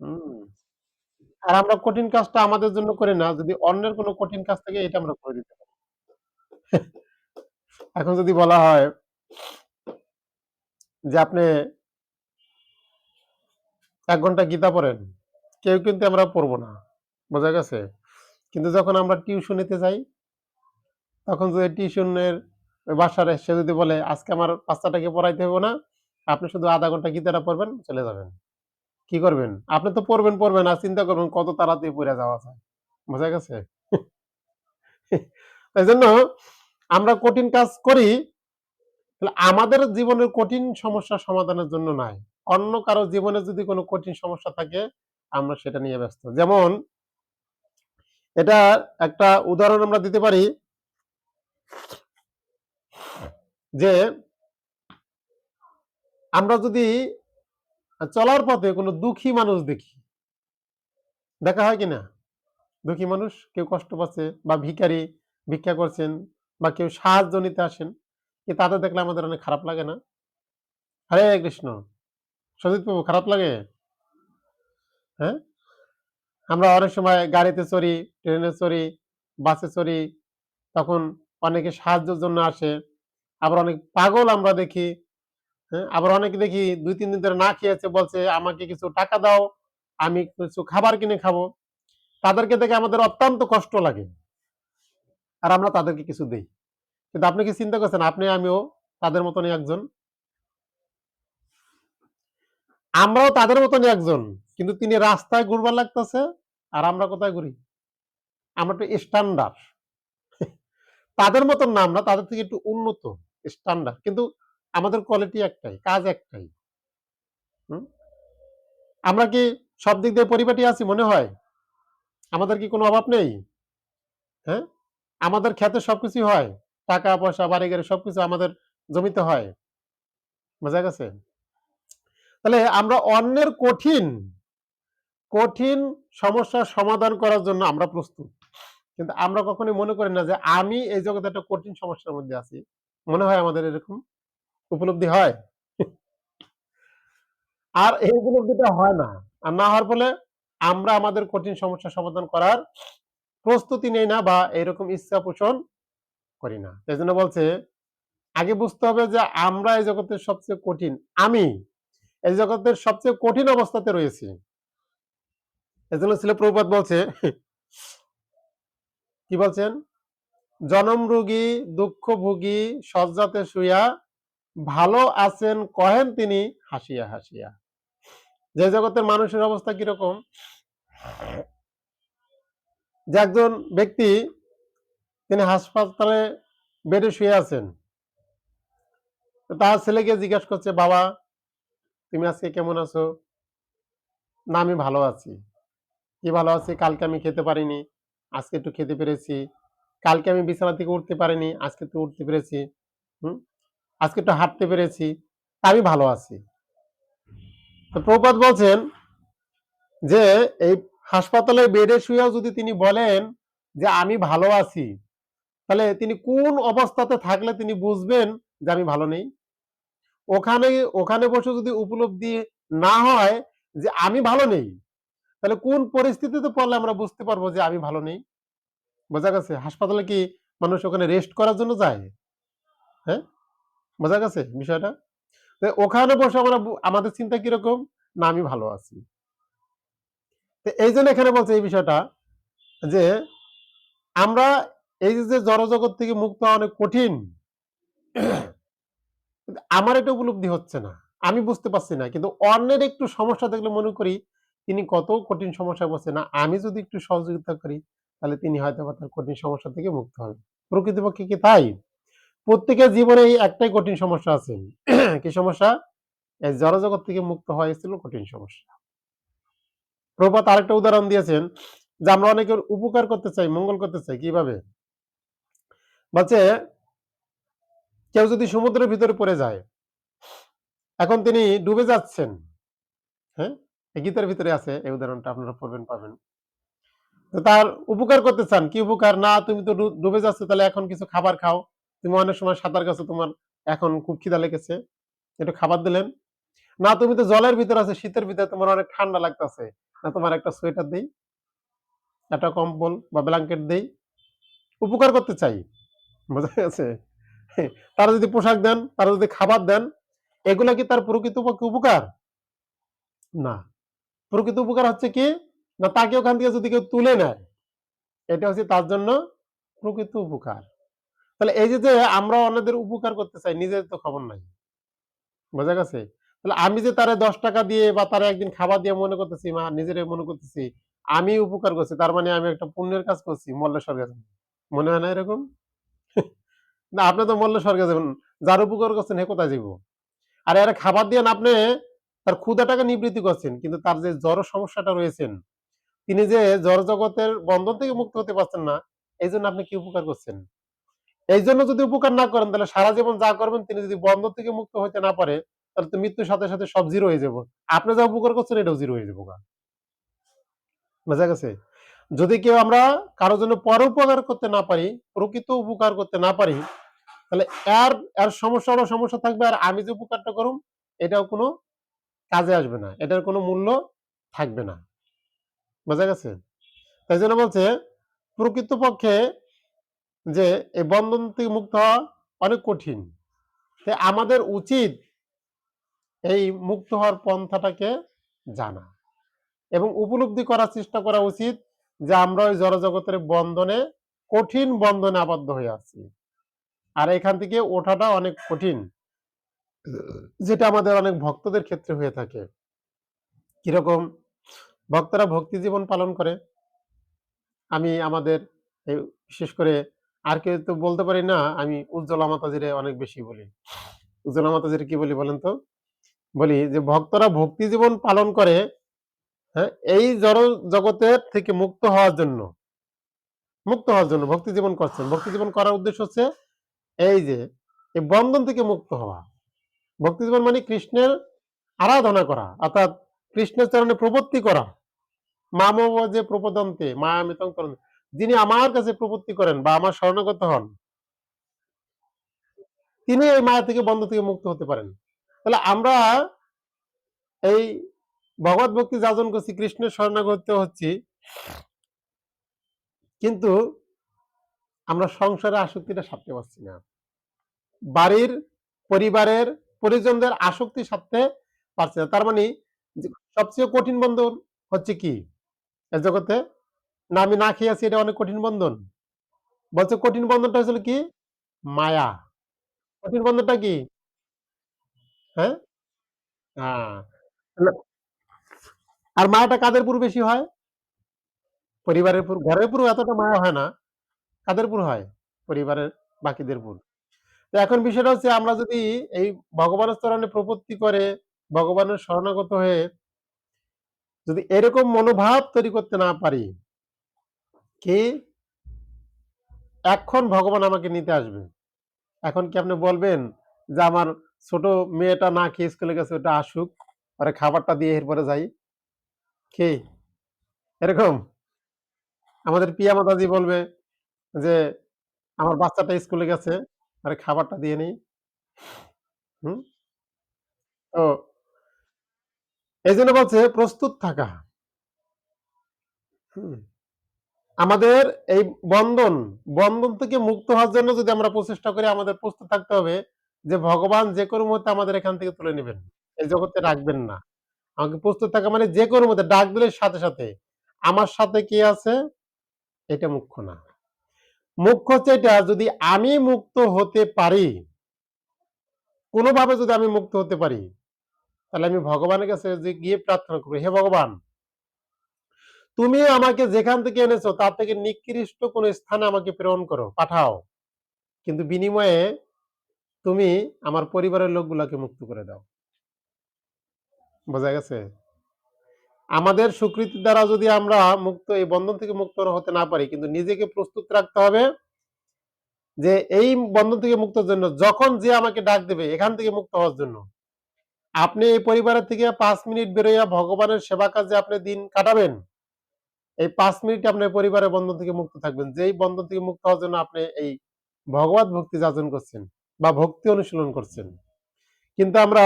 Speaker 1: হুম। আর আমরা কঠিন কাজটা আমাদের জন্য করি না, যদি অন্যের কোনো কঠিন কাজ থাকে এটা আমরা করে দিতে পারি। এখন যদি বলা হয় যে আপনি ১ ঘন্টা গীতা পড়েন, কেউ কিন্তু আমরা পড়ব না। বোঝা গেছে? কিন্তু যখন আমরা টিউশন নিতে যাই, তখন যদি টিউশনের ওই বাসার সে যদি বলে, "আজকে আমার বাচ্চাটাকে পড়াইতে হবে না, আপনি শুধু ০.৫ ঘন্টা গীতাটা পড়বেন, চলে যাবেন।" কি করবেন? আপনি তো পড়বেন আর চিন্তা করবেন কত তাড়াতাড়ি পইড়া যাওয়া যায়। বোঝা গেছে? এজন্য আমরা কঠিন কাজ করি, তাহলে আমাদের জীবনের কঠিন সমস্যা সমাধানের জন্য নয়। অন্য কারো জীবনে যদি কোনো কঠিন সমস্যা থাকে, আমরা সেটা নিয়ে ব্যস্ত। যেমন এটার একটা উদাহরণ আমরা দিতে পারি যে, আমরা যদি চলার পথে কোনো দুঃখী মানুষ দেখি, দেখা হয় কিনা? দুঃখী মানুষ কেউ কষ্ট পাচ্ছে বা ভিখারি ভিক্ষা করছেন বা কেউ সাহায্য নিতে আসেন। তাদের দেখলে আমাদের অনেক খারাপ লাগে না? হরে কৃষ্ণ। সজিত বাবু খারাপ লাগে? হ্যাঁ? আমরা অনেক সময় গাড়িতে চড়ি, ট্রেনে চড়ি, বাসে চড়ি, তখন অনেকে সাহায্যের জন্য আসে। আবার অনেক পাগল আমরা দেখি, হ্যাঁ? আবার অনেকে দেখি ২-৩ দিন ধরে না খেয়ে আছে, বলছে, "আমাকে কিছু টাকা দাও, আমি কিছু খাবার কিনে খাবো।" তাদেরকে দেখে আমাদের অত্যন্ত কষ্ট লাগে। আর আমরা তাদেরকে কিছু দেই। কিন্তু আপনি কি চিন্তা করছেন আপনি আমিও তাদের মতনই একজন? আমরাও তাদের মতনই একজন। কিন্তু তিনি রাস্তায় ঘুরবার লাগতেছে, আর আমরা কোথায় ঘুরি? আমরা একটু স্ট্যান্ডার্ড। তাদের মতন না, আমরা তাদের থেকে একটু উন্নত, স্ট্যান্ডার্ড। কিন্তু আমাদের কোয়ালিটি একটাই, কাজ একটাই। হুম? আমরা কি সব দিক দিয়ে পরিপাটি আছি মনে হয়? আমাদের কি কোনো অভাব নেই? হ্যাঁ? আমাদের ক্ষেতে সবকিছুই হয়। টাকা-পয়সা, বাড়ি-গাড়ি সবকিছু আমাদের জমিতে হয়। বোঝা গেছে? তাহলে আমরা অন্যের কঠিন সমস্যার সমাধান করার জন্য আমরা প্রস্তুত। কিন্তু আমরা কখনোই মনে করি না যে আমি এই জগতে একটা কঠিন সমস্যার মধ্যে আছি। মনে হয় আমাদের এরকম উপলব্ধি হয়? আর এই উপলব্ধিটা হয় না। আর না হওয়ার ফলে আমরা আমাদের কঠিন সমস্যার সমাধান করার প্রস্তুতি নেই না বা এরকম ইচ্ছা পোষণ করি না। এজন্য বলছে, আগে বুঝতে হবে যে আমরা এই জগতের সবচেয়ে কঠিন। আমি এই জগতের সবচেয়ে কঠিন অবস্থাতে রয়েছি। এজন্য ছিল প্রভুপাদ বলছে, কি বলছেন? জনমরোগী, দুঃখভোগী, শয্যাতে শুইয়া ভালো আছেন কহেন তিনি হাসিয়া, হাসিয়া। যে জগতের মানুষের অবস্থা কিরকম? যে একজন ব্যক্তি তিনি হাসপাতালে বেডে শুয়ে আছেন। তো তার ছেলেকে জিজ্ঞাসা করছে, "বাবা, তুমি আজকে কেমন আছো?" "না, আমি ভালো আছি।" "কি ভালো আছি? কালকে আমি খেতে পারিনি, আজকে একটু খেতে পেরেছি। কালকে আমি বিছানা থেকে উঠতে পারিনি, আজকে তো উঠতে পেরেছি। হুম? আজকে একটু হাঁটতে পেরেছি। আমি ভালো আছি।" তো প্রভুপাদ বলছেন যে এই হাসপাতালের বেডে শুয়েও যদি তিনি বলেন যে আমি ভালো আছি, তাহলে তিনি কোন অবস্থাতে থাকলে তিনি বুঝবেন যে আমি ভালো নেই? ওখানে ওখানে বসে যদি উপলব্ধি না হয় যে আমি ভালো নেই, তাহলে কোন পরিস্থিতিতে পড়লে আমরা বুঝতে পারবো যে আমি ভালো নেই? বোঝা গেছে? হাসপাতালে কি মানুষ ওখানে রেস্ট করার জন্য যায়? হ্যাঁ? বোঝা গেছে বিষয়টা? তো ওখানে বসে আমরা আমাদের চিন্তা কিরকম? না, আমি ভালো আছি। তো এইজন্য এখানে বলছে এই বিষয়টা যে আমরা এই যে জড়জগৎ থেকে মুক্ত হওয়া অনেক কঠিন। কিন্তু আমার এটা উপলব্ধি হচ্ছে না। আমি বুঝতে পারছি না। কিন্তু অন্যের একটু সমস্যা দেখলে মনে করি তিনি কত কঠিন সমস্যায় পড়ছে না। আমি যদি একটু সহযোগিতা করি তাহলে তিনি হয়তোবা তার কঠিন সমস্যা থেকে মুক্ত হবেন। প্রকৃতপক্ষে কি তাই? প্রত্যেকের জীবনে এই একটাই কঠিন সমস্যা আছে। কি সমস্যা? এই জড়জগৎ থেকে মুক্ত হওয়াই ছিল কঠিন সমস্যা। প্রভুপাদ আরেকটা উদাহরণ দিয়েছেন যে আমরা অনেকের উপকার করতে চাই, মঙ্গল করতে চাই। কিভাবে? বলছে কেউ যদি সমুদ্রের ভিতরে পড়ে যায়, এখন তিনি ডুবে যাচ্ছেন। হ্যাঁ? এই গীতার ভিতরে আছে এই উদাহরণটা আপনারা পড়বেন পাবেন। তো তার উপকার করতে চান। কি উপকার? না, তুমি তো ডুবে যাচ্ছ, তাহলে এখন কিছু খাবার খাও। তুমি অনেক সময় সাঁতার কাছো, তোমার এখন খুব খিদা লেগেছে। একটু খাবার দিলেন। না, তুমি তো জলের ভিতরে আছো, শীতের ভিতরে তোমার অনেক ঠান্ডা লাগতেছে। না, তোমার একটা সোয়েটার দেই, একটা কম্বল বা ব্ল্যাঙ্কেট দেই। উপকার করতে চাই। বোঝা গেছে? তারা যদি পোশাক দেন, তারা যদি খাবার দেন, এগুলা কি তার প্রকৃতপক্ষে উপকার? না। প্রকৃত উপকার হচ্ছে কি? না, তাকে ওখান থেকে যদি কেউ তুলে নেয়, এটা হচ্ছে তার জন্য প্রকৃত উপকার। তাহলে এই যে আমরা অন্যদের উপকার করতে চাই, নিজের তো খবর নাই। বোঝা গেছে? তাহলে আমি যে তারে ৳১০ দিয়ে বা তারে একদিন খাবার দিয়ে মনে করতেছি, নিজেরে মনে করতেছি আমি উপকার করছি। তার মানে আমি একটা পুণ্যের কাজ করছি, মরলে স্বর্গে যাবো। মনে হয় না এরকম? না, আপনি তো মরলে স্বর্গে যাবেন। যার উপকার করছেন হে কোথায় যাইব? আর এরা খাবার দিয়ে আপনি তার ক্ষুধাটাকে নিবৃত্তি করছেন। কিন্তু তার যে জড় সমস্যাটা রয়েছেন, তিনি যে জড়জগতের বন্ধন থেকে মুক্ত হতে পারছেন না, এইজন্য আপনি কি উপকার করছেন? এইজন্য যদি উপকার না করেন তাহলে সারা জীবন যা করবেন তিনি যদি বন্ধন থেকে মুক্ত হইতে না পারে, তাহলে তো মৃত্যুর সাথে সব জিরো হয়ে যাবো। আপনি যা উপকার করছেন এটাও জিরো হয়ে যাবো গা। বোঝা গেছে? যদি কেউ আমরা কারো জন্য পরোপকার করতে না পারি, প্রকৃত উপকার করতে না পারি, তাহলে এর এর সমস্যা থাকবে। আর আমি যে উপকারটা করুম, এটাও কোনো কাজে আসবে না। এটার কোনো মূল্য থাকবে না। বোঝা গেছে? তাই জন্য বলছে, প্রকৃতপক্ষে যে এই বন্ধন থেকে মুক্ত হওয়া অনেক কঠিন। তাই আমাদের উচিত এই মুক্ত হওয়ার পন্থাটাকে জানা এবং উপলব্ধি করার চেষ্টা করা উচিত যে আমরা ওই জড়জগতের বন্ধনে, কঠিন বন্ধনে আবদ্ধ হয়ে আছি। আর এখান থেকে ওঠাটা অনেক কঠিন। যেটা আমাদের অনেক ভক্তদের ক্ষেত্রে হয়ে থাকে। কিরকম? ভক্তরা ভক্তি জীবন পালন করে। আমি আমাদের এই বিশেষ করে আর কেউ তো বলতে পারি না, আমি উজ্জ্বলা মাতাজিরে অনেক বেশি বলি। উজ্জ্বলা মাতাজিরে কি বলি বলেন তো? বলি যে ভক্তরা ভক্তি জীবন পালন করে, হ্যাঁ? এই জড় জগতের থেকে মুক্ত হওয়ার জন্য ভক্তি জীবন করছেন। ভক্তি জীবন করার উদ্দেশ্য হচ্ছে এই যে এই বন্ধন থেকে মুক্ত হওয়া। ভক্তি জীবন মানে কৃষ্ণের আরাধনা করা, অর্থাৎ কৃষ্ণের চরণে প্রপত্তি করা। মামব যে প্রপদন্তে মায়ামিতং তরণ, যিনি আমার কাছে প্রপত্তি করেন বা আমার শরণাগত হন, তিনি এই মায়া থেকে বন্ধ থেকে মুক্ত হতে পারেন। তাহলে আমরা এই ভগবত ভক্তি যাজন করছি, কৃষ্ণের শরণাগত হচ্ছি, কিন্তু আমরা সংসারে আসক্তিটা সারতে পারছি না। বাড়ির, পরিবারের, পরিজনদের আসক্তি সারতে পারছি না। তার মানে যে সবচেয়ে কঠিন বন্ধন হচ্ছে কি এ জগতে? না আমি না খেয়ে আছি, এটা অনেক কঠিন বন্ধন। বলছে কঠিন বন্ধনটা হচ্ছে কি? মায়া। কঠিন বন্ধনটা কি? হ্যাঁ? হ্যাঁ। না, আর মায়াটা কাদের উপর বেশি হয়? পরিবারের উপর, ঘরের উপরও এতটা মায়া হয় না। কাদের উপর হয়? পরিবারের বাকিদের উপর। তো এখন বিষয়টা হচ্ছে আমরা যদি এই ভগবানের চরণে প্রপত্তি করে, ভগবানের শরণাগত হয়ে যদি এরকম মনোভাব তৈরি করতে না পারি, কি এক্ষণ ভগবান আমাকে নিতে আসবে। এখন কি আপনি বলবেন যে আমার ছোট মেয়েটা না খেয়ে স্কুলে গেছে, ওটা আসুক, ওরে খাবারটা দিয়ে এরপরে যাই? কি এরকম? আমাদের পিয়া মাতাজি বলবে যে আমার বাচ্চাটা স্কুলে গেছে, আরে খাবারটা দিয়ে নেই। হুম? তো এইজন্য বলছে প্রস্তুত থাকা। হুম? আমাদের এই বন্ধন থেকে মুক্ত হওয়ার জন্য যদি আমরা প্রচেষ্টা করি, আমাদের প্রস্তুত থাকতে হবে যে ভগবান যেকোনো মুহূর্তে আমাদের এখান থেকে তুলে নিবেন। এই জগতে রাখবেন না। আমাকে প্রস্তুত থাকা মানে যেকোনো মুহূর্তে ডাক দিলে সাথে। আমার সাথে কে আছে এটা মুখ্য না। মুখ্য হচ্ছে এটা, যদি আমি মুক্ত হতে পারি, কোনোভাবে যদি আমি মুক্ত হতে পারি, তাহলে আমি ভগবানের কাছে যে গিয়ে প্রার্থনা করব, হে ভগবান, তুমি আমাকে যেখান থেকে এনেছো তার থেকে নিকৃষ্ট কোন স্থানে আমাকে প্রেরণ করো, পাঠাও। কিন্তু বিনিময়ে তুমি আমার পরিবারের লোকগুলাকে মুক্ত করে দাও। বোঝা গেছে? আমাদের স্বীকৃতির দ্বারা যদি আমরা এই বন্ধন থেকে মুক্ত হতে না পারি, কিন্তু নিজেকে প্রস্তুত রাখতে হবে যে এই বন্ধন থেকে মুক্তর জন্য যখন যে আমাকে ডাক দেবে এখান থেকে মুক্ত হওয়ার জন্য। আপনি এই পরিবারের থেকে ৫ মিনিট বেরোইয়া ভগবানের সেবা কাজে আপনি দিন কাটাবেন। এই ৫ মিনিট আপনার পরিবারের বন্ধন থেকে মুক্ত থাকবেন। যেই বন্ধন থেকে মুক্ত হওয়ার জন্য আপনি এই ভগবত ভক্তি যাচন করছেন বা ভক্তি অনুশীলন করছেন। কিন্তু আমরা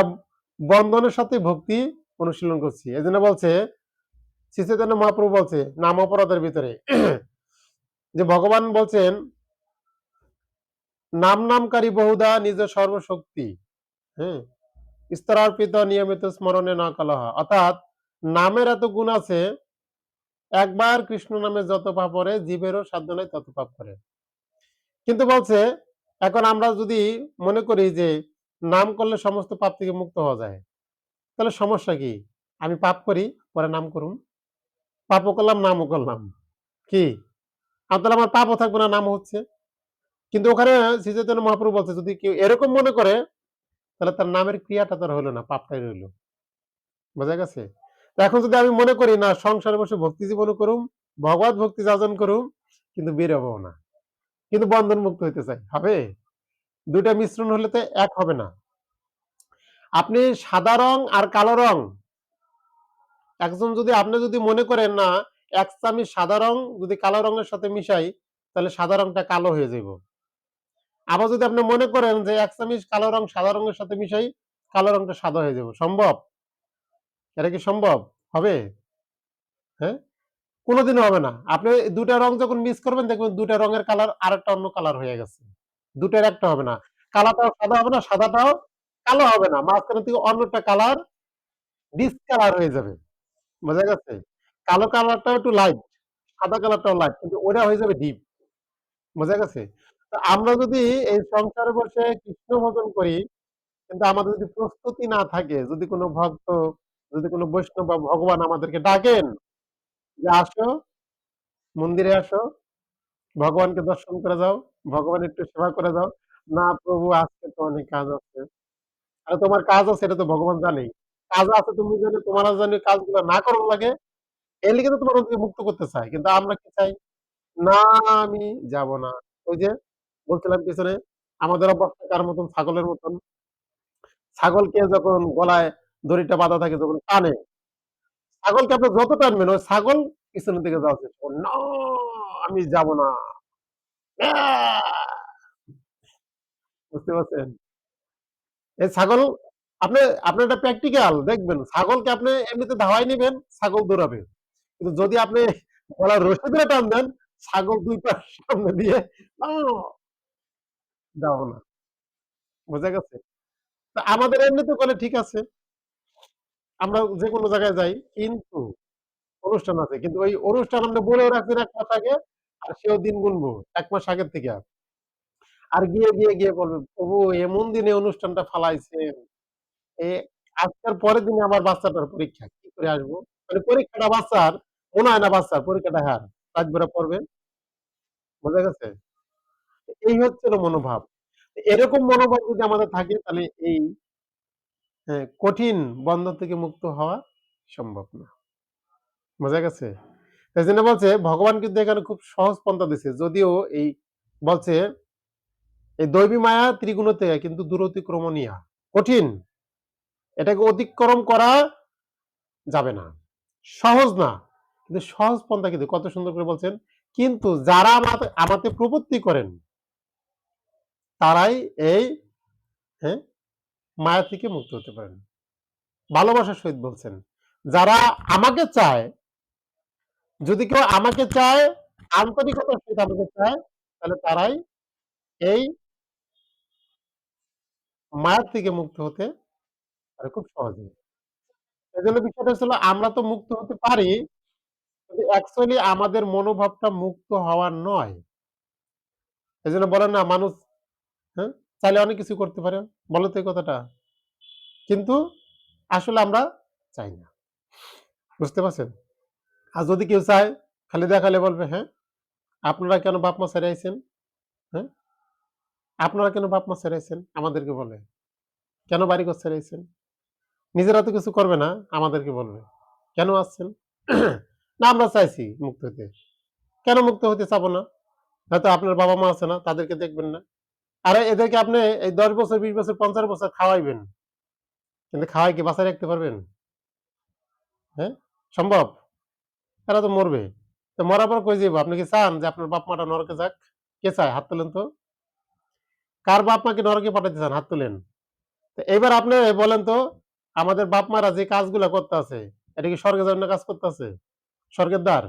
Speaker 1: বন্ধনের সাথে ভক্তি অনুশীলন করছি। এজন্য বলছে, শ্রী চৈতন্য মহাপ্রভু বলছে নাম অপরাধের ভিতরে যে ভগবান বলছেন, নামকারী বহুধা নিজ সর্বশক্তি। হ্যাঁ? স্তরার্পিত নিয়মিত স্মরণে না কলহ। অর্থাৎ নামের এত গুণ আছে, একবার কৃষ্ণ নামে যত পাপ করে জীবেরও সাধ্য নাই তত পাপ করে। কিন্তু বলছে এখন আমরা যদি মনে করি যে নাম করলে সমস্ত পাপ থেকে মুক্ত হওয়া যায়, তাহলে সমস্যা কি? আমি পাপ করি, পরে নাম করুম। পাপও করলাম, নামও করলাম। কি? তাহলে আমার পাপও থাকবে না, নামও হচ্ছে। কিন্তু ওখানে শ্রী চৈতন্য মহাপ্রভু বলছে যদি কেউ এরকম মনে করে, তাহলে তার নামের ক্রিয়াটা তার হইল না, পাপটাই রইল। বোঝা গেছে? তো এখন যদি আমি মনে করি না সংসারে বসে ভক্তি জীবনও করুম, ভগবত ভক্তি যাজন করুম, কিন্তু বের হবো না। কিন্তু বন্ধন মুক্ত হইতে চাই। হবে? ২ টা মিশ্রণ হলে তো এক হবে না। আপনি সাদা রং আর কালো রং, একজন যদি আপনি যদি মনে করেন না ১ চামচ সাদা রং যদি কালো রঙের সাথে মিশাই, তাহলে সাদা রংটা কালো হয়ে যাইব। আবার যদি আপনি মনে করেন যে ১ চামচ কালো রং সাদা রঙের সাথে মিশাই, কালো রংটা সাদা হয়ে যাবে। সম্ভব? এটা কি সম্ভব? হবে? হ্যাঁ? কোনদিনও হবে না। আপনি ২ টা রং যখন মিক্স করবেন দেখবেন ২ টা রঙের কালার আরেকটা অন্য কালার হয়ে গেছে। ২ টার একটা হবে না। কালাটাও সাদা হবে না, সাদাটাও কালো হবে না। মাঝখানে থেকে অন্য একটা কালার ডিসকালার হয়ে যাবে। বোঝা গেছে? কালো কালারটাও একটু লাইট, সাদা কালারটাও লাইট। কিন্তু ওটা হয়ে যাবে ডিপ। বোঝা গেছে? তো আমরা যদি এই সংসারে বসে কৃষ্ণ ভজন করি, কিন্তু আমাদের যদি প্রস্তুতি না থাকে, যদি কোন ভক্ত, যদি কোন বৈষ্ণব বা ভগবান আমাদেরকে ডাকেন যে, "আসো, মন্দিরে আসো, ভগবানকে দর্শন করে যাও, ভগবানের একটু সেবা করে যাও।" "না প্রভু আজকে তো অনেক কাজ আছে।" আরে তোমার কাজ আছে এটা তো ভগবান জানেই। কাজ আছে তুমি জানো তোমার জানি কাজগুলো না করার লাগে, এর লিগে তো তোমার ওদেরকে মুক্ত করতে চায়। কিন্তু আমরা কি চাই? না আমি যাব না। ওই যে বলছিলাম পিছনে আমাদের অবস্থা কার মতন ছাগলের মতন। ছাগলকে যখন গলায় দড়িটা বাঁধা থাকে যখন টানে, ছাগলকে আপনি যত টানবেন ওই ছাগল পিছনের দিকে যাওয়ার চেষ্টা করে। না আমি যাব না। আহ! বুঝতে পারছেন? এই ছাগল আপনি আপনি এটা প্র্যাকটিক্যাল দেখবেন। ছাগলকে আপনি এমনিতে ধাওয়ায় নিবেন, ছাগল দৌড়াবে। কিন্তু যদি আপনি গলার রশি ধরে টান দেন, ছাগল ২ পা সামনে দিয়ে আ যাব না। বোঝা গেছে? তো আমাদের এমনিতে করলে ঠিক আছে। আমরা যেকোনো জায়গায় যাই। কিন্তু অনুষ্ঠান আছে। কিন্তু ওই অনুষ্ঠান আমরা বলেও রাখছেন ১ মাস আগে। আর সেও দিন গুনবো ১ মাস আগের থেকে। আর গিয়ে বলবে, "প্রভু এমন দিনে অনুষ্ঠানটা ফালাইছেন। এ আজকের পরের দিনে আমার বাচ্চাটার পরীক্ষা। কি করে আসবো?" মানে পরীক্ষাটা বাচ্চার, মনে হয় না বাচ্চার পরীক্ষাটা হার। রাত ভইরা পড়বে। বোঝা গেছে? এই হচ্ছে হলো মনোভাব। এরকম মনোভাব যদি আমাদের থাকে তাহলে এই কঠিন বন্ধন থেকে মুক্ত হওয়া সম্ভব না। বোঝা গেছে? এজন্য বলছে ভগবান কিন্তু এখানে খুব সহজ পন্থা দিছে। যদিও এই বলছে এই দৈবী মায়া ত্রিগুণতে কিন্তু দূরতিক্রমণীয়া। কঠিন। এটাকে অতিক্রম করা যাবে না। সহজ না। কিন্তু সহজ পন্থা কিন্তু কত সুন্দর করে বলছেন। কিন্তু যারা আমাতে প্রপত্তি করেন তারাই এই হ্যাঁ, মায়া থেকে মুক্ত হতে পারেন। ভালোবাসার সহিত বলছেন। যারা আমাকে চায়, যদি কেউ আমাকে চায়, আন্তরিকতার সহিত আমাকে চায়, তাহলে তারাই এই মায়া থেকে মুক্ত হতে পারে খুব সহজেই। এজন্য বিষয়টা হচ্ছে হলো আমরা তো মুক্ত হতে পারি, কিন্তু অ্যাকচুয়ালি আমাদের মনোভাবটা মুক্ত হওয়ার নয়। এজন্য বলেন না মানুষ হ্যাঁ, চাইলে অনেক কিছু করতে পারে। বলো তো এই কথাটা। কিন্তু আসলে আমরা চাই না। বুঝতে পারছেন? আর যদি কেউ চায়, খালি দেখালে বলবে, "হ্যাঁ, আপনারা কেন বাপ-মা ছেড়ে আইছেন? হ্যাঁ? আপনারা কেন বাপ-মা ছেড়ে আইছেন?" আমাদেরকে বলে। "কেন বাড়িঘর ছেড়ে আইছেন?" নিজেরা তো কিছু করবে না, আমাদেরকে বলবে। "কেন আসছেন?" "না আমরা চাইছি মুক্ত হতে।" "কেন মুক্ত হতে চাবো না? হয়তো আপনার বাবা-মা আছে না, তাদেরকে দেখবেন না।" আরে এদেরকে আপনি এই ১০ বছর, ২০ বছর, ৫০ বছর খাওয়াইবেন। কিন্তু খাওয়ায় কি বাঁচায় রাখতে পারবেন? হ্যাঁ? সম্ভব? এরা তো মরবে। তো মরার পর কই যাইব? আপনি কি চান যে আপনার বাপ-মাটা নরকে যাক? কে চায়? হাত তোলেন তো। কার বাপ-মাকে নরকে পাঠাইতে চান? হাত তোলেন। তো এইবার আপনি বলেন তো, আমাদের বাপ-মারা যে কাজগুলা করতাছে, এটা কি স্বর্গের জন্য কাজ করতাছে? স্বর্গের দ্বার?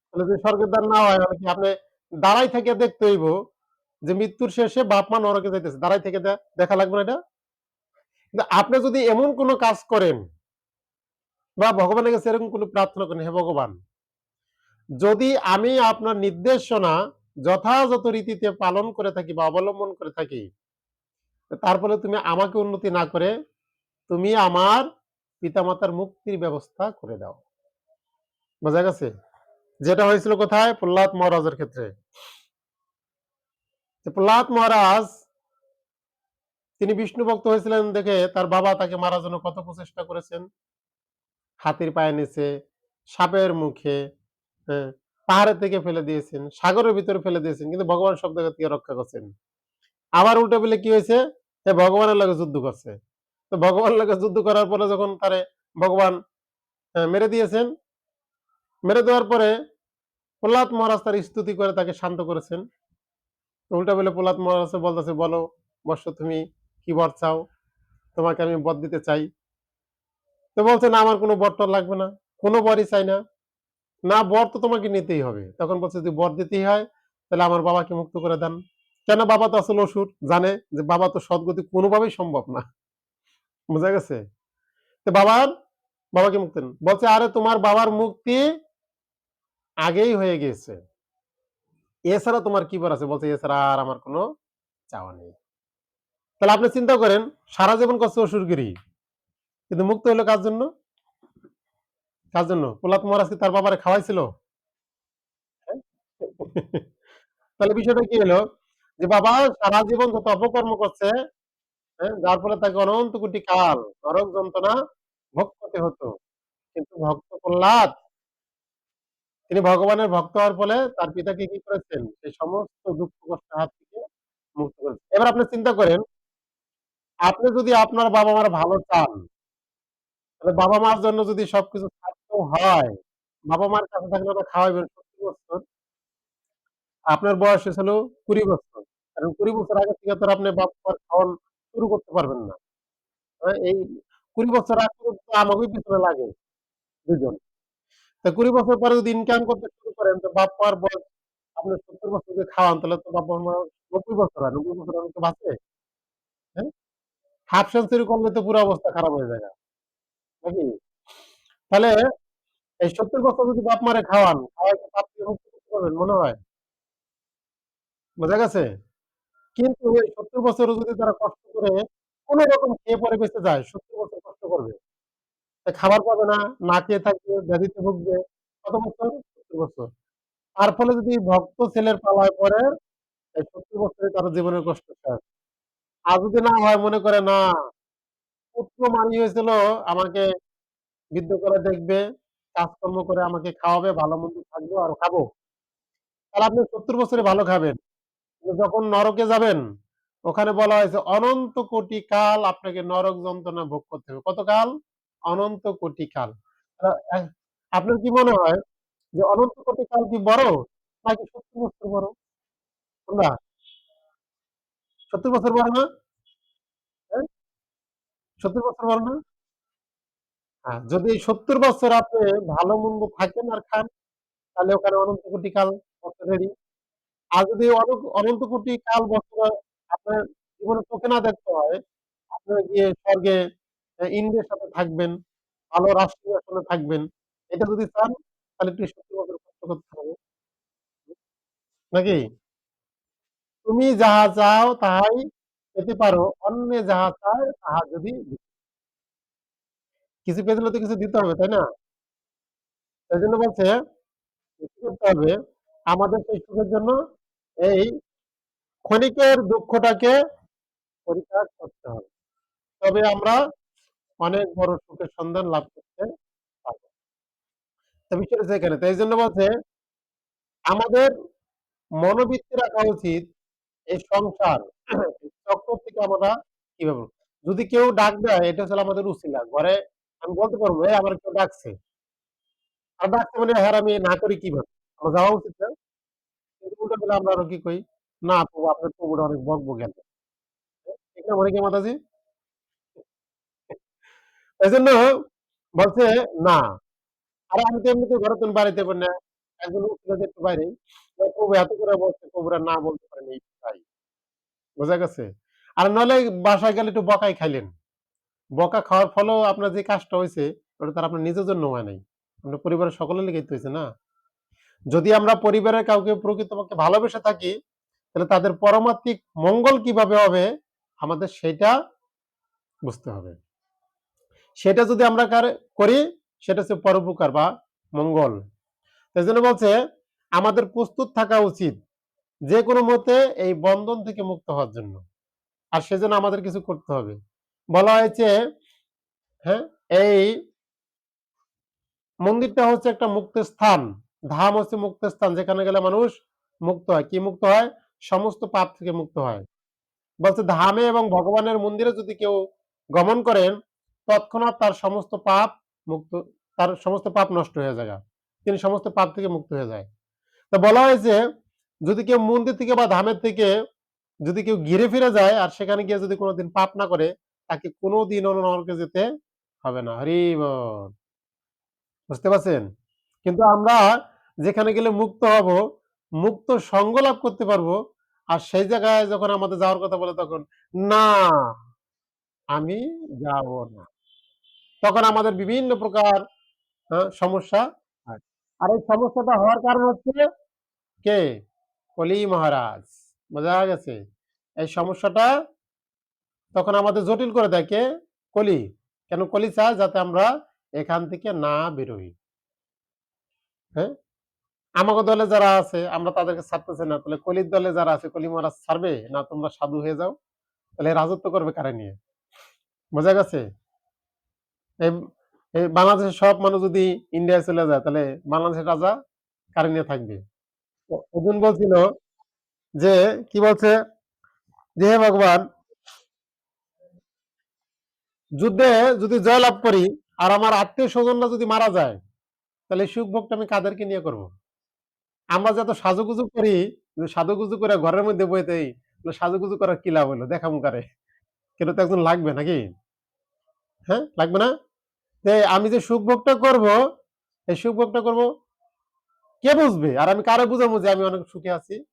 Speaker 1: তাহলে যদি স্বর্গের দ্বার না হয় তাহলে কি আপনি দাঁড়াই থেকে দেখতে হইব যে মৃত্যুর শেষে বাপ-মা নরকে যাইতেছে। দাঁড়াই থেকে দেখা লাগবে না এটা? কিন্তু আপনি যদি এমন কোন কাজ করেন বা ভগবানের কাছে এরকম কোন প্রার্থনা করেন, "হে ভগবান, যদি আমি আপনার নির্দেশনা যথাযথ রীতিতে পালন করে থাকি বা অবলম্বন করে থাকি, তার ফলে তুমি আমাকে উন্নতি না করে তুমি আমার পিতামাতার মুক্তির ব্যবস্থা করে দাও।" বোঝা গেছে? যেটা হয়েছিল কোথায়? প্রহ্লাদ মহারাজের ক্ষেত্রে। যে প্রহ্লাদ মহারাজ তিনি বিষ্ণু ভক্ত হয়েছিলেন দেখে তার বাবা তাকে মারার জন্য কত প্রচেষ্টা করেছেন। হাতির পায়ের নিচে, সাপের মুখে, হ্যাঁ? পাহাড়ের থেকে ফেলে দিয়েছেন, সাগরের ভিতরে ফেলে দিয়েছেন। কিন্তু ভগবান সব জায়গা থেকে রক্ষা করছেন। আবার উল্টা পেলে কি হয়েছে? সে ভগবানের লগে যুদ্ধ করছে। তো ভগবানের লগে যুদ্ধ করার পরে যখন তারে ভগবান মেরে দিয়েছেন, মেরে দেওয়ার পরে প্রহ্লাদ মহারাজ তার স্তুতি করে তাকে শান্ত করেছেন। তো উল্টা বলে প্রহ্লাদ মহারাজ বলতেছে, "বলো বৎস তুমি কি বর চাও? তোমাকে আমি বর দিতে চাই।" তো বলছে, "না আমার কোন বর-টর লাগবে না। কোন বরই চাই না। না বর তো তোমাকে নিতেই হবে।" তখন বলছে, "যদি বর দিতেই হয় তাহলে আমার বাবাকে মুক্ত করে দেন।" কেন বাবা তো আসলে অসুর। জানে যে বাবা তো সদ্গতি কোনভাবেই সম্ভব না। বুঝা গেছে? তো বাবাকে মুক্তি দেন। বলছে, "আরে তোমার বাবার মুক্তি আগেই হয়ে গিয়েছে। এছাড়া তোমার কি বর আছে?" বলছে, "এছাড়া আর আমার কোন চাওয়া নেই।" তাহলে আপনি চিন্তা করেন সারা জীবন করছে অসুরগিরি। কিন্তু মুক্ত হইলো কার জন্য? কার জন্য? প্রহ্লাদ মহারাজ কি তার বাবারে খাওয়াইছিল? হ্যাঁ? তাহলে বিষয়টা কি হলো? যে বাবা সারা জীবন যত অপকর্ম করছে, হ্যাঁ? যার ফলে তাকে অনন্ত কোটি কাল নরক যন্ত্রণা ভোগ করতে হতো। কিন্তু ভক্ত প্রহ্লাদ তিনি ভগবানের ভক্ত হওয়ার ফলে তার পিতাকে কি করেছেন? সেই সমস্ত দুঃখ কষ্টের হাত থেকে মুক্ত করেছেন। এবার আপনি চিন্তা করেন, আপনি যদি আপনার বাবা-মার ভালো চান, তাহলে বাবা-মার জন্য যদি সবকিছু ছাড়তেও হয়, বাবা-মার কাছে থাকলে ওরা খাওয়াইবেন ৭০ বছর। আপনার বয়স হলো ২০ বছর। কারণ ২০ বছর আগে থেকে তো আর আপনি বাপ-মার খাওয়ান শুরু করতে পারবেন না। এই ২০ বছর আগ পর্যন্ত আমাগোই পিছনে লাগে ২ জন। তা ২০ বছর পরে যদি ইনকাম করতে শুরু করেন তো বাপ-মার বয়স আপনি ৭০ বছর যদি খাওয়ান তাহলে তো বাবা-মা ৯০ বছর হয়। ৯০ বছর আর কি বাঁচে? হ্যাঁ? হাফ সেঞ্চুরি করলে তো পুরা অবস্থা খারাপ হয়ে যায়। নাকি? তাহলে এই ৭০ বছর যদি বাপ-মারে খাওয়ান, খাওয়ায় কি পাপ থেকে মুক্তি করতে পারবেন মনে হয়? বোঝা গেছে? কিন্তু এই ৭০ বছরও যদি তারা কষ্ট করে কোন রকম খেয়ে পরে বেঁচে যায়, ৭০ বছর কষ্ট করবে। খাবার পাবে না, না খেয়ে থাকবে, ব্যাধিতে ভুগবে। কত বছর? ৭০ বছর। তার ফলে যদি ভক্ত ছেলের পালায় পড়ে, এই ৭০ বছরে তার জীবনের কষ্ট শেষ। আর যদি না হয় মনে করে না, পুত্র মানি হয়েছিল আমাকে বিদ্ধ করে দেখবে, কাজকর্ম করে আমাকে খাওয়াবে, ভালো-মন্দ থাকবো আর খাবো। তাহলে আপনি ৭০ বছরে ভালো খাবেন। কিন্তু যখন নরকে যাবেন, ওখানে বলা হয়েছে অনন্ত কোটি কাল আপনাকে নরক যন্ত্রণা ভোগ করতে হবে। কত কাল? অনন্ত কোটি কাল। আ আ আপনার কি মনে হয় যে অনন্ত কোটি কাল কি বড়? নাকি ৭০ বছর বড়? কোনটা? ৭০ বছর বড় না? হ্যাঁ? ৭০ বছর বড় না? হ্যাঁ, যদি এই ৭০ বছর আপনি ভালো-মন্দ থাকেন আর খান, তাহলে ওখানে অনন্ত কোটি কাল বছর রেডি। আর যদি অনন্ত কোটি কাল বছর আপনার জীবনে চোখে না দেখতে হয়, আপনারা গিয়ে স্বর্গে ইন্দ্রের সাথে থাকবেন, ভালো রাষ্ট্রীয় থাকবেন। এটা যদি চান তাহলে একটু ৭০ বছর কষ্ট করতে হবে। নাকি? তুমি যাহা চাও তাহাই পেতে পারো, অন্যে যাহা চায় তাহা যদি কিছু পেতে হলে তো কিছু দিতে হবে, তাই না? এজন্য বলছে কি করতে হবে? আমাদের সেই সুখের জন্য এই ক্ষণিকের দুঃখটাকে পরিত্যাগ করতে হবে। তবে আমরা অনেক বড় সুখের সন্ধান লাভ করতে পারব। তো বিষয়টা হচ্ছে এখানে। তো এইজন্য বলছে আমাদের মনোবৃত্তি রাখা উচিত এই সংসার এই চক্র থেকে আমরা কিভাবে যদি কেউ ডাক দেয় এটা হচ্ছে আমাদের উছিলা। ঘরে আমি বলতে পারবো, "এই আমার কেউ ডাকছে।" আর ডাকছে মানে হ্যাঁ, আমি না করি কিভাবে? আমার যাওয়া উচিত না? কিন্তু উল্টা দিলে আমরা আরো কি কই? "না আপু আপনার প্রভুটা অনেক বকবকেল।" ঠিক না বলি কি মাতাজি? এজন্য বলছে না। আরে আমি তো এমনিতেও ঘরে থেকে বাড়াইতে পারি না। একজন উঠলে যে একটু বাইরে। প্রভু এত করে বলছে, প্রভুরা না বলতে পারেনি তাই। বোঝা গেছে? আর নইলে বাসায় গেলে একটু বকাই খাইলেন। বকা খাওয়ার ফলেও আপনার যে কাজটা হইছে, ওটা তো আর আপনার নিজের জন্য হয় নাই। আপনার পরিবারের সকলের লিগেই তো হইছে না? যদি আমরা পরিবারের কাউকে প্রকৃতপক্ষে ভালোবেসে থাকি, তাহলে তাদের পরমাত্মিক মঙ্গল কিভাবে হবে আমাদের সেইটা বুঝতে হবে। সেটা যদি আমরা করি সেটা হচ্ছে পরোপকার বা মঙ্গল। এজন্য বলছে আমাদের প্রস্তুত থাকা উচিত যেকোনো মতে এই বন্ধন থেকে মুক্ত হওয়ার জন্য। আর সেজন্য আমাদের কিছু করতে হবে। বলা হয়েছে হ্যাঁ, এই মন্দিরটা হচ্ছে একটা মুক্ত স্থান। ধাম হচ্ছে মুক্ত স্থান যেখানে গেলে মানুষ মুক্ত হয়। কি মুক্ত হয়? সমস্ত পাপ থেকে মুক্ত হয়। বলছে ধামে এবং ভগবানের মন্দিরে যদি কেউ গমন করেন তৎক্ষণাৎ তার সমস্ত পাপ মুক্ত তার সমস্ত পাপ নষ্ট হয়ে যায়। তিনি সমস্ত পাপ থেকে মুক্ত হয়ে যায়। তো বলা হয়েছে যদি কেউ মন্দির থেকে বা ধামের থেকে যদি কেউ ঘিরে ফিরে যায় আর সেখানে গিয়ে যদি কোনদিন পাপ না করে, তাকে কোনদিনও নরকে যেতে হবে না। হরি বল। বুঝতে পারছেন? কিন্তু আমরা যেখানে গেলে মুক্ত হব, মুক্ত সঙ্গ লাভ করতে পারবো। আর সেই জায়গায় যখন আমাদের যাওয়ার কথা বলে তখন, "না, আমি যাব না।" তখন আমাদের বিভিন্ন প্রকার সমস্যা হয়। আর এই সমস্যাটা হওয়ার কারণ হচ্ছে কে? কলি মহারাজ। বোঝা গেছে? এই সমস্যাটা তখন আমাদের জটিল করে দেয় কে? কলি। কেন কলি চায় যাতে আমরা এখান থেকে না বেরোই। হ্যাঁ? আমাগো দলে যারা আছে আমরা তাদেরকে ছাড়তেছি না। তাহলে কলির দলে যারা আছে কলি মহারাজ ছাড়বে? না তোমরা সাধু হয়ে যাও? তাহলে রাজত্ব করবে কারে নিয়ে? বোঝা গেছে? এই এই বাংলাদেশের সব মানুষ যদি ইন্ডিয়ায় চলে যায় তাহলে বাংলাদেশের রাজা কারে নিয়ে থাকবে? তো ওদিন বলছিল যে কি বলছে? যে হে ভগবান যুদ্ধে যদি জয়লাভ করি আর আমার আত্মীয়-স্বজনরা যদি মারা যায়, তাহলে সুখ ভোগটা আমি কাদেরকে নিয়ে করব? আমরা যে এত সাজুগুজু করি, সাজুগুজু করে ঘরের মধ্যে বইয়ে দেই, তাহলে সাজুগুজু করার কি লাভ হইলো? দেখামু কারে? কেউ তো একজন লাগবে নাকি? হ্যাঁ? লাগবে না? যে আমি যে সুখ ভোগটা করব, এই সুখ ভোগটা করব কে বুঝবে? আর আমি কারে বুঝাবো যে আমি অনেক সুখে আছি?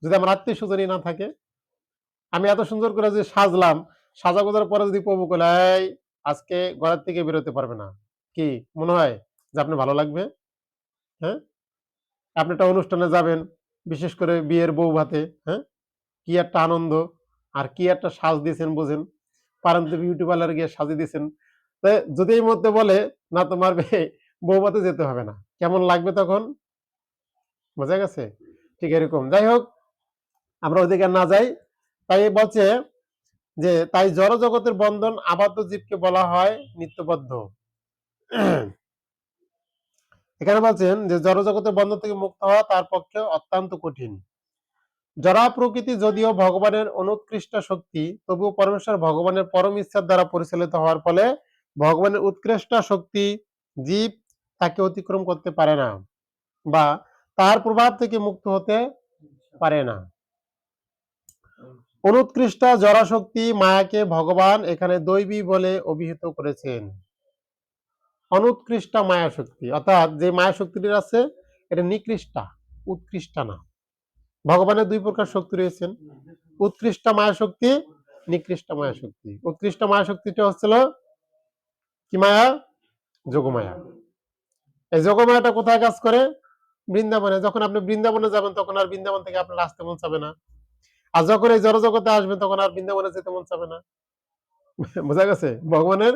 Speaker 1: যদি আমার আত্মীয়-স্বজনই না থাকে? আমি এত সুন্দর করে যে সাজলাম, সাজা-গোজার পরে যদি প্রভু কইলো, "এই আজকে ঘরের থেকে বেরোতে পারবে না।" কি মনে হয় যে আপনার ভালো লাগবে? হ্যাঁ? আপনি একটা অনুষ্ঠানে যাবেন, বিশেষ করে বিয়ের বউ ভাতে, হ্যাঁ? কি একটা আনন্দ আর কি একটা সাজ দিয়েছেন বোঝেন। পারেন তো বিউটি পার্লারে গিয়ে সাজিয়ে দিয়েছেন। তো যদি এই মুহূর্তে বলে, "না তোমার বউ ভাতে যেতে হবে না।" কেমন লাগবে তখন? বোঝা গেছে? ঠিক এরকম। যাই হোক, আমরা ওদিকে আর না যাই। তাই বলছে যে, "তাই জড়জগতের বন্ধন আবদ্ধ জীবকে বলা হয় নিত্যবদ্ধ।" এখানে বলছেন যে, জড়জগতের বন্ধন থেকে মুক্ত হওয়া তার পক্ষে অত্যন্ত কঠিন। জড় প্রকৃতি যদিও ভগবানের অনুৎকৃষ্ট শক্তি, তবুও পরমেশ্বর ভগবানের পরম ইচ্ছার দ্বারা পরিচালিত হওয়ার ফলে ভগবানের উৎকৃষ্ট শক্তি জীব তাকে অতিক্রম করতে পারে না বা তার প্রভাব থেকে মুক্ত হতে পারে না। অনুৎকৃষ্ট জড়শক্তি মায়াকে ভগবান এখানে দৈবী বলে অভিহিত করেছেন। অনুৎকৃষ্ট মায়া শক্তি অর্থাৎ যে মায়া শক্তিটি আছে এটা নিকৃষ্টা, উৎকৃষ্টা না। ভগবানের ২ প্রকার শক্তি রয়েছেন। উৎকৃষ্ট মায়া শক্তি, নিকৃষ্ট মায়া শক্তি। উৎকৃষ্ট মায়া শক্তিটা হচ্ছিল কি মায়া? যোগমায়া। এই যোগমায়াটা কোথায় কাজ করে? বৃন্দাবনে। যখন আপনি বৃন্দাবনে যাবেন তখন আর বৃন্দাবন থেকে আপনার আসতে মন চাবে না। আর যখন এই জড়জগতে আসবেন তখন আর বৃন্দাবনে যেতে মন চাবে না। বোঝা গেছে? ভগবানের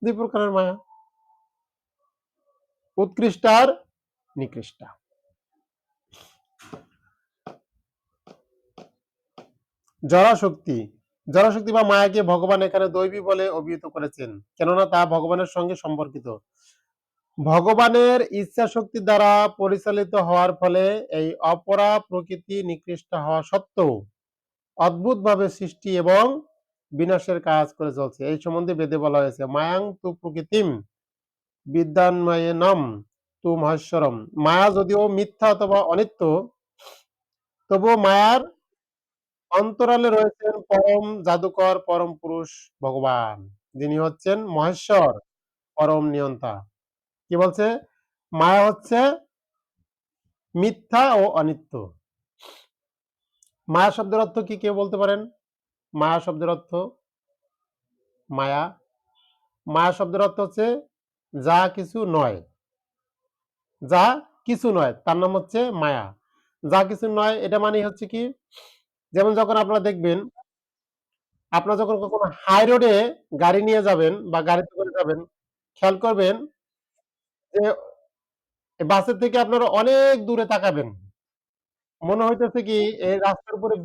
Speaker 1: ২ প্রকারের মায়া। উৎকৃষ্ট আর নিকৃষ্টা। জড়শক্তি। জড়শক্তি বা মায়াকে ভগবান এখানে দৈবী বলে অভিহিত করেছেন। কেননা তা ভগবানের সঙ্গে সম্পর্কিত। ভগবানের ইচ্ছাশক্তির দ্বারা পরিচালিত হওয়ার ফলে এই অপরা প্রকৃতি নিকৃষ্ট হওয়া সত্ত্বেও অদ্ভুতভাবে সৃষ্টি এবং বিনাশের কাজ করে চলছে। এই সম্বন্ধে বেদে বলা হয়েছে, "মায়াং তু প্রকৃতিম বিদ্যান্ময়েনম তু মহেশ্বরম।" মায়া যদিও মিথ্যা অথবা অনিত্য, তবুও মায়ার অন্তরালে রয়েছেন পরম জাদুকর, পরম পুরুষ ভগবান। যিনি হচ্ছেন মহেশ্বর, পরম নিয়ন্তা। কি বলছে? মায়া হচ্ছে মিথ্যা ও অনিত্য। মায়া শব্দের অর্থ কি কেউ বলতে পারেন? মায়া শব্দের অর্থ? মায়া, মায়া শব্দের অর্থ হচ্ছে যা কিছু নয়। যা কিছু নয় তার নাম হচ্ছে মায়া। যা কিছু নয় এটা মানেই হচ্ছে কি? যেমন যখন আপনারা দেখবেন, আপনারা যখন কখনো হাই রোডে গাড়ি নিয়ে যাবেন বা গাড়িতে করে যাবেন, খেয়াল করবেন যে বাসের থেকে আপনারা অনেক দূরে তাকাবেন। মনে হইতেছে কি এই রাস্তার উপরে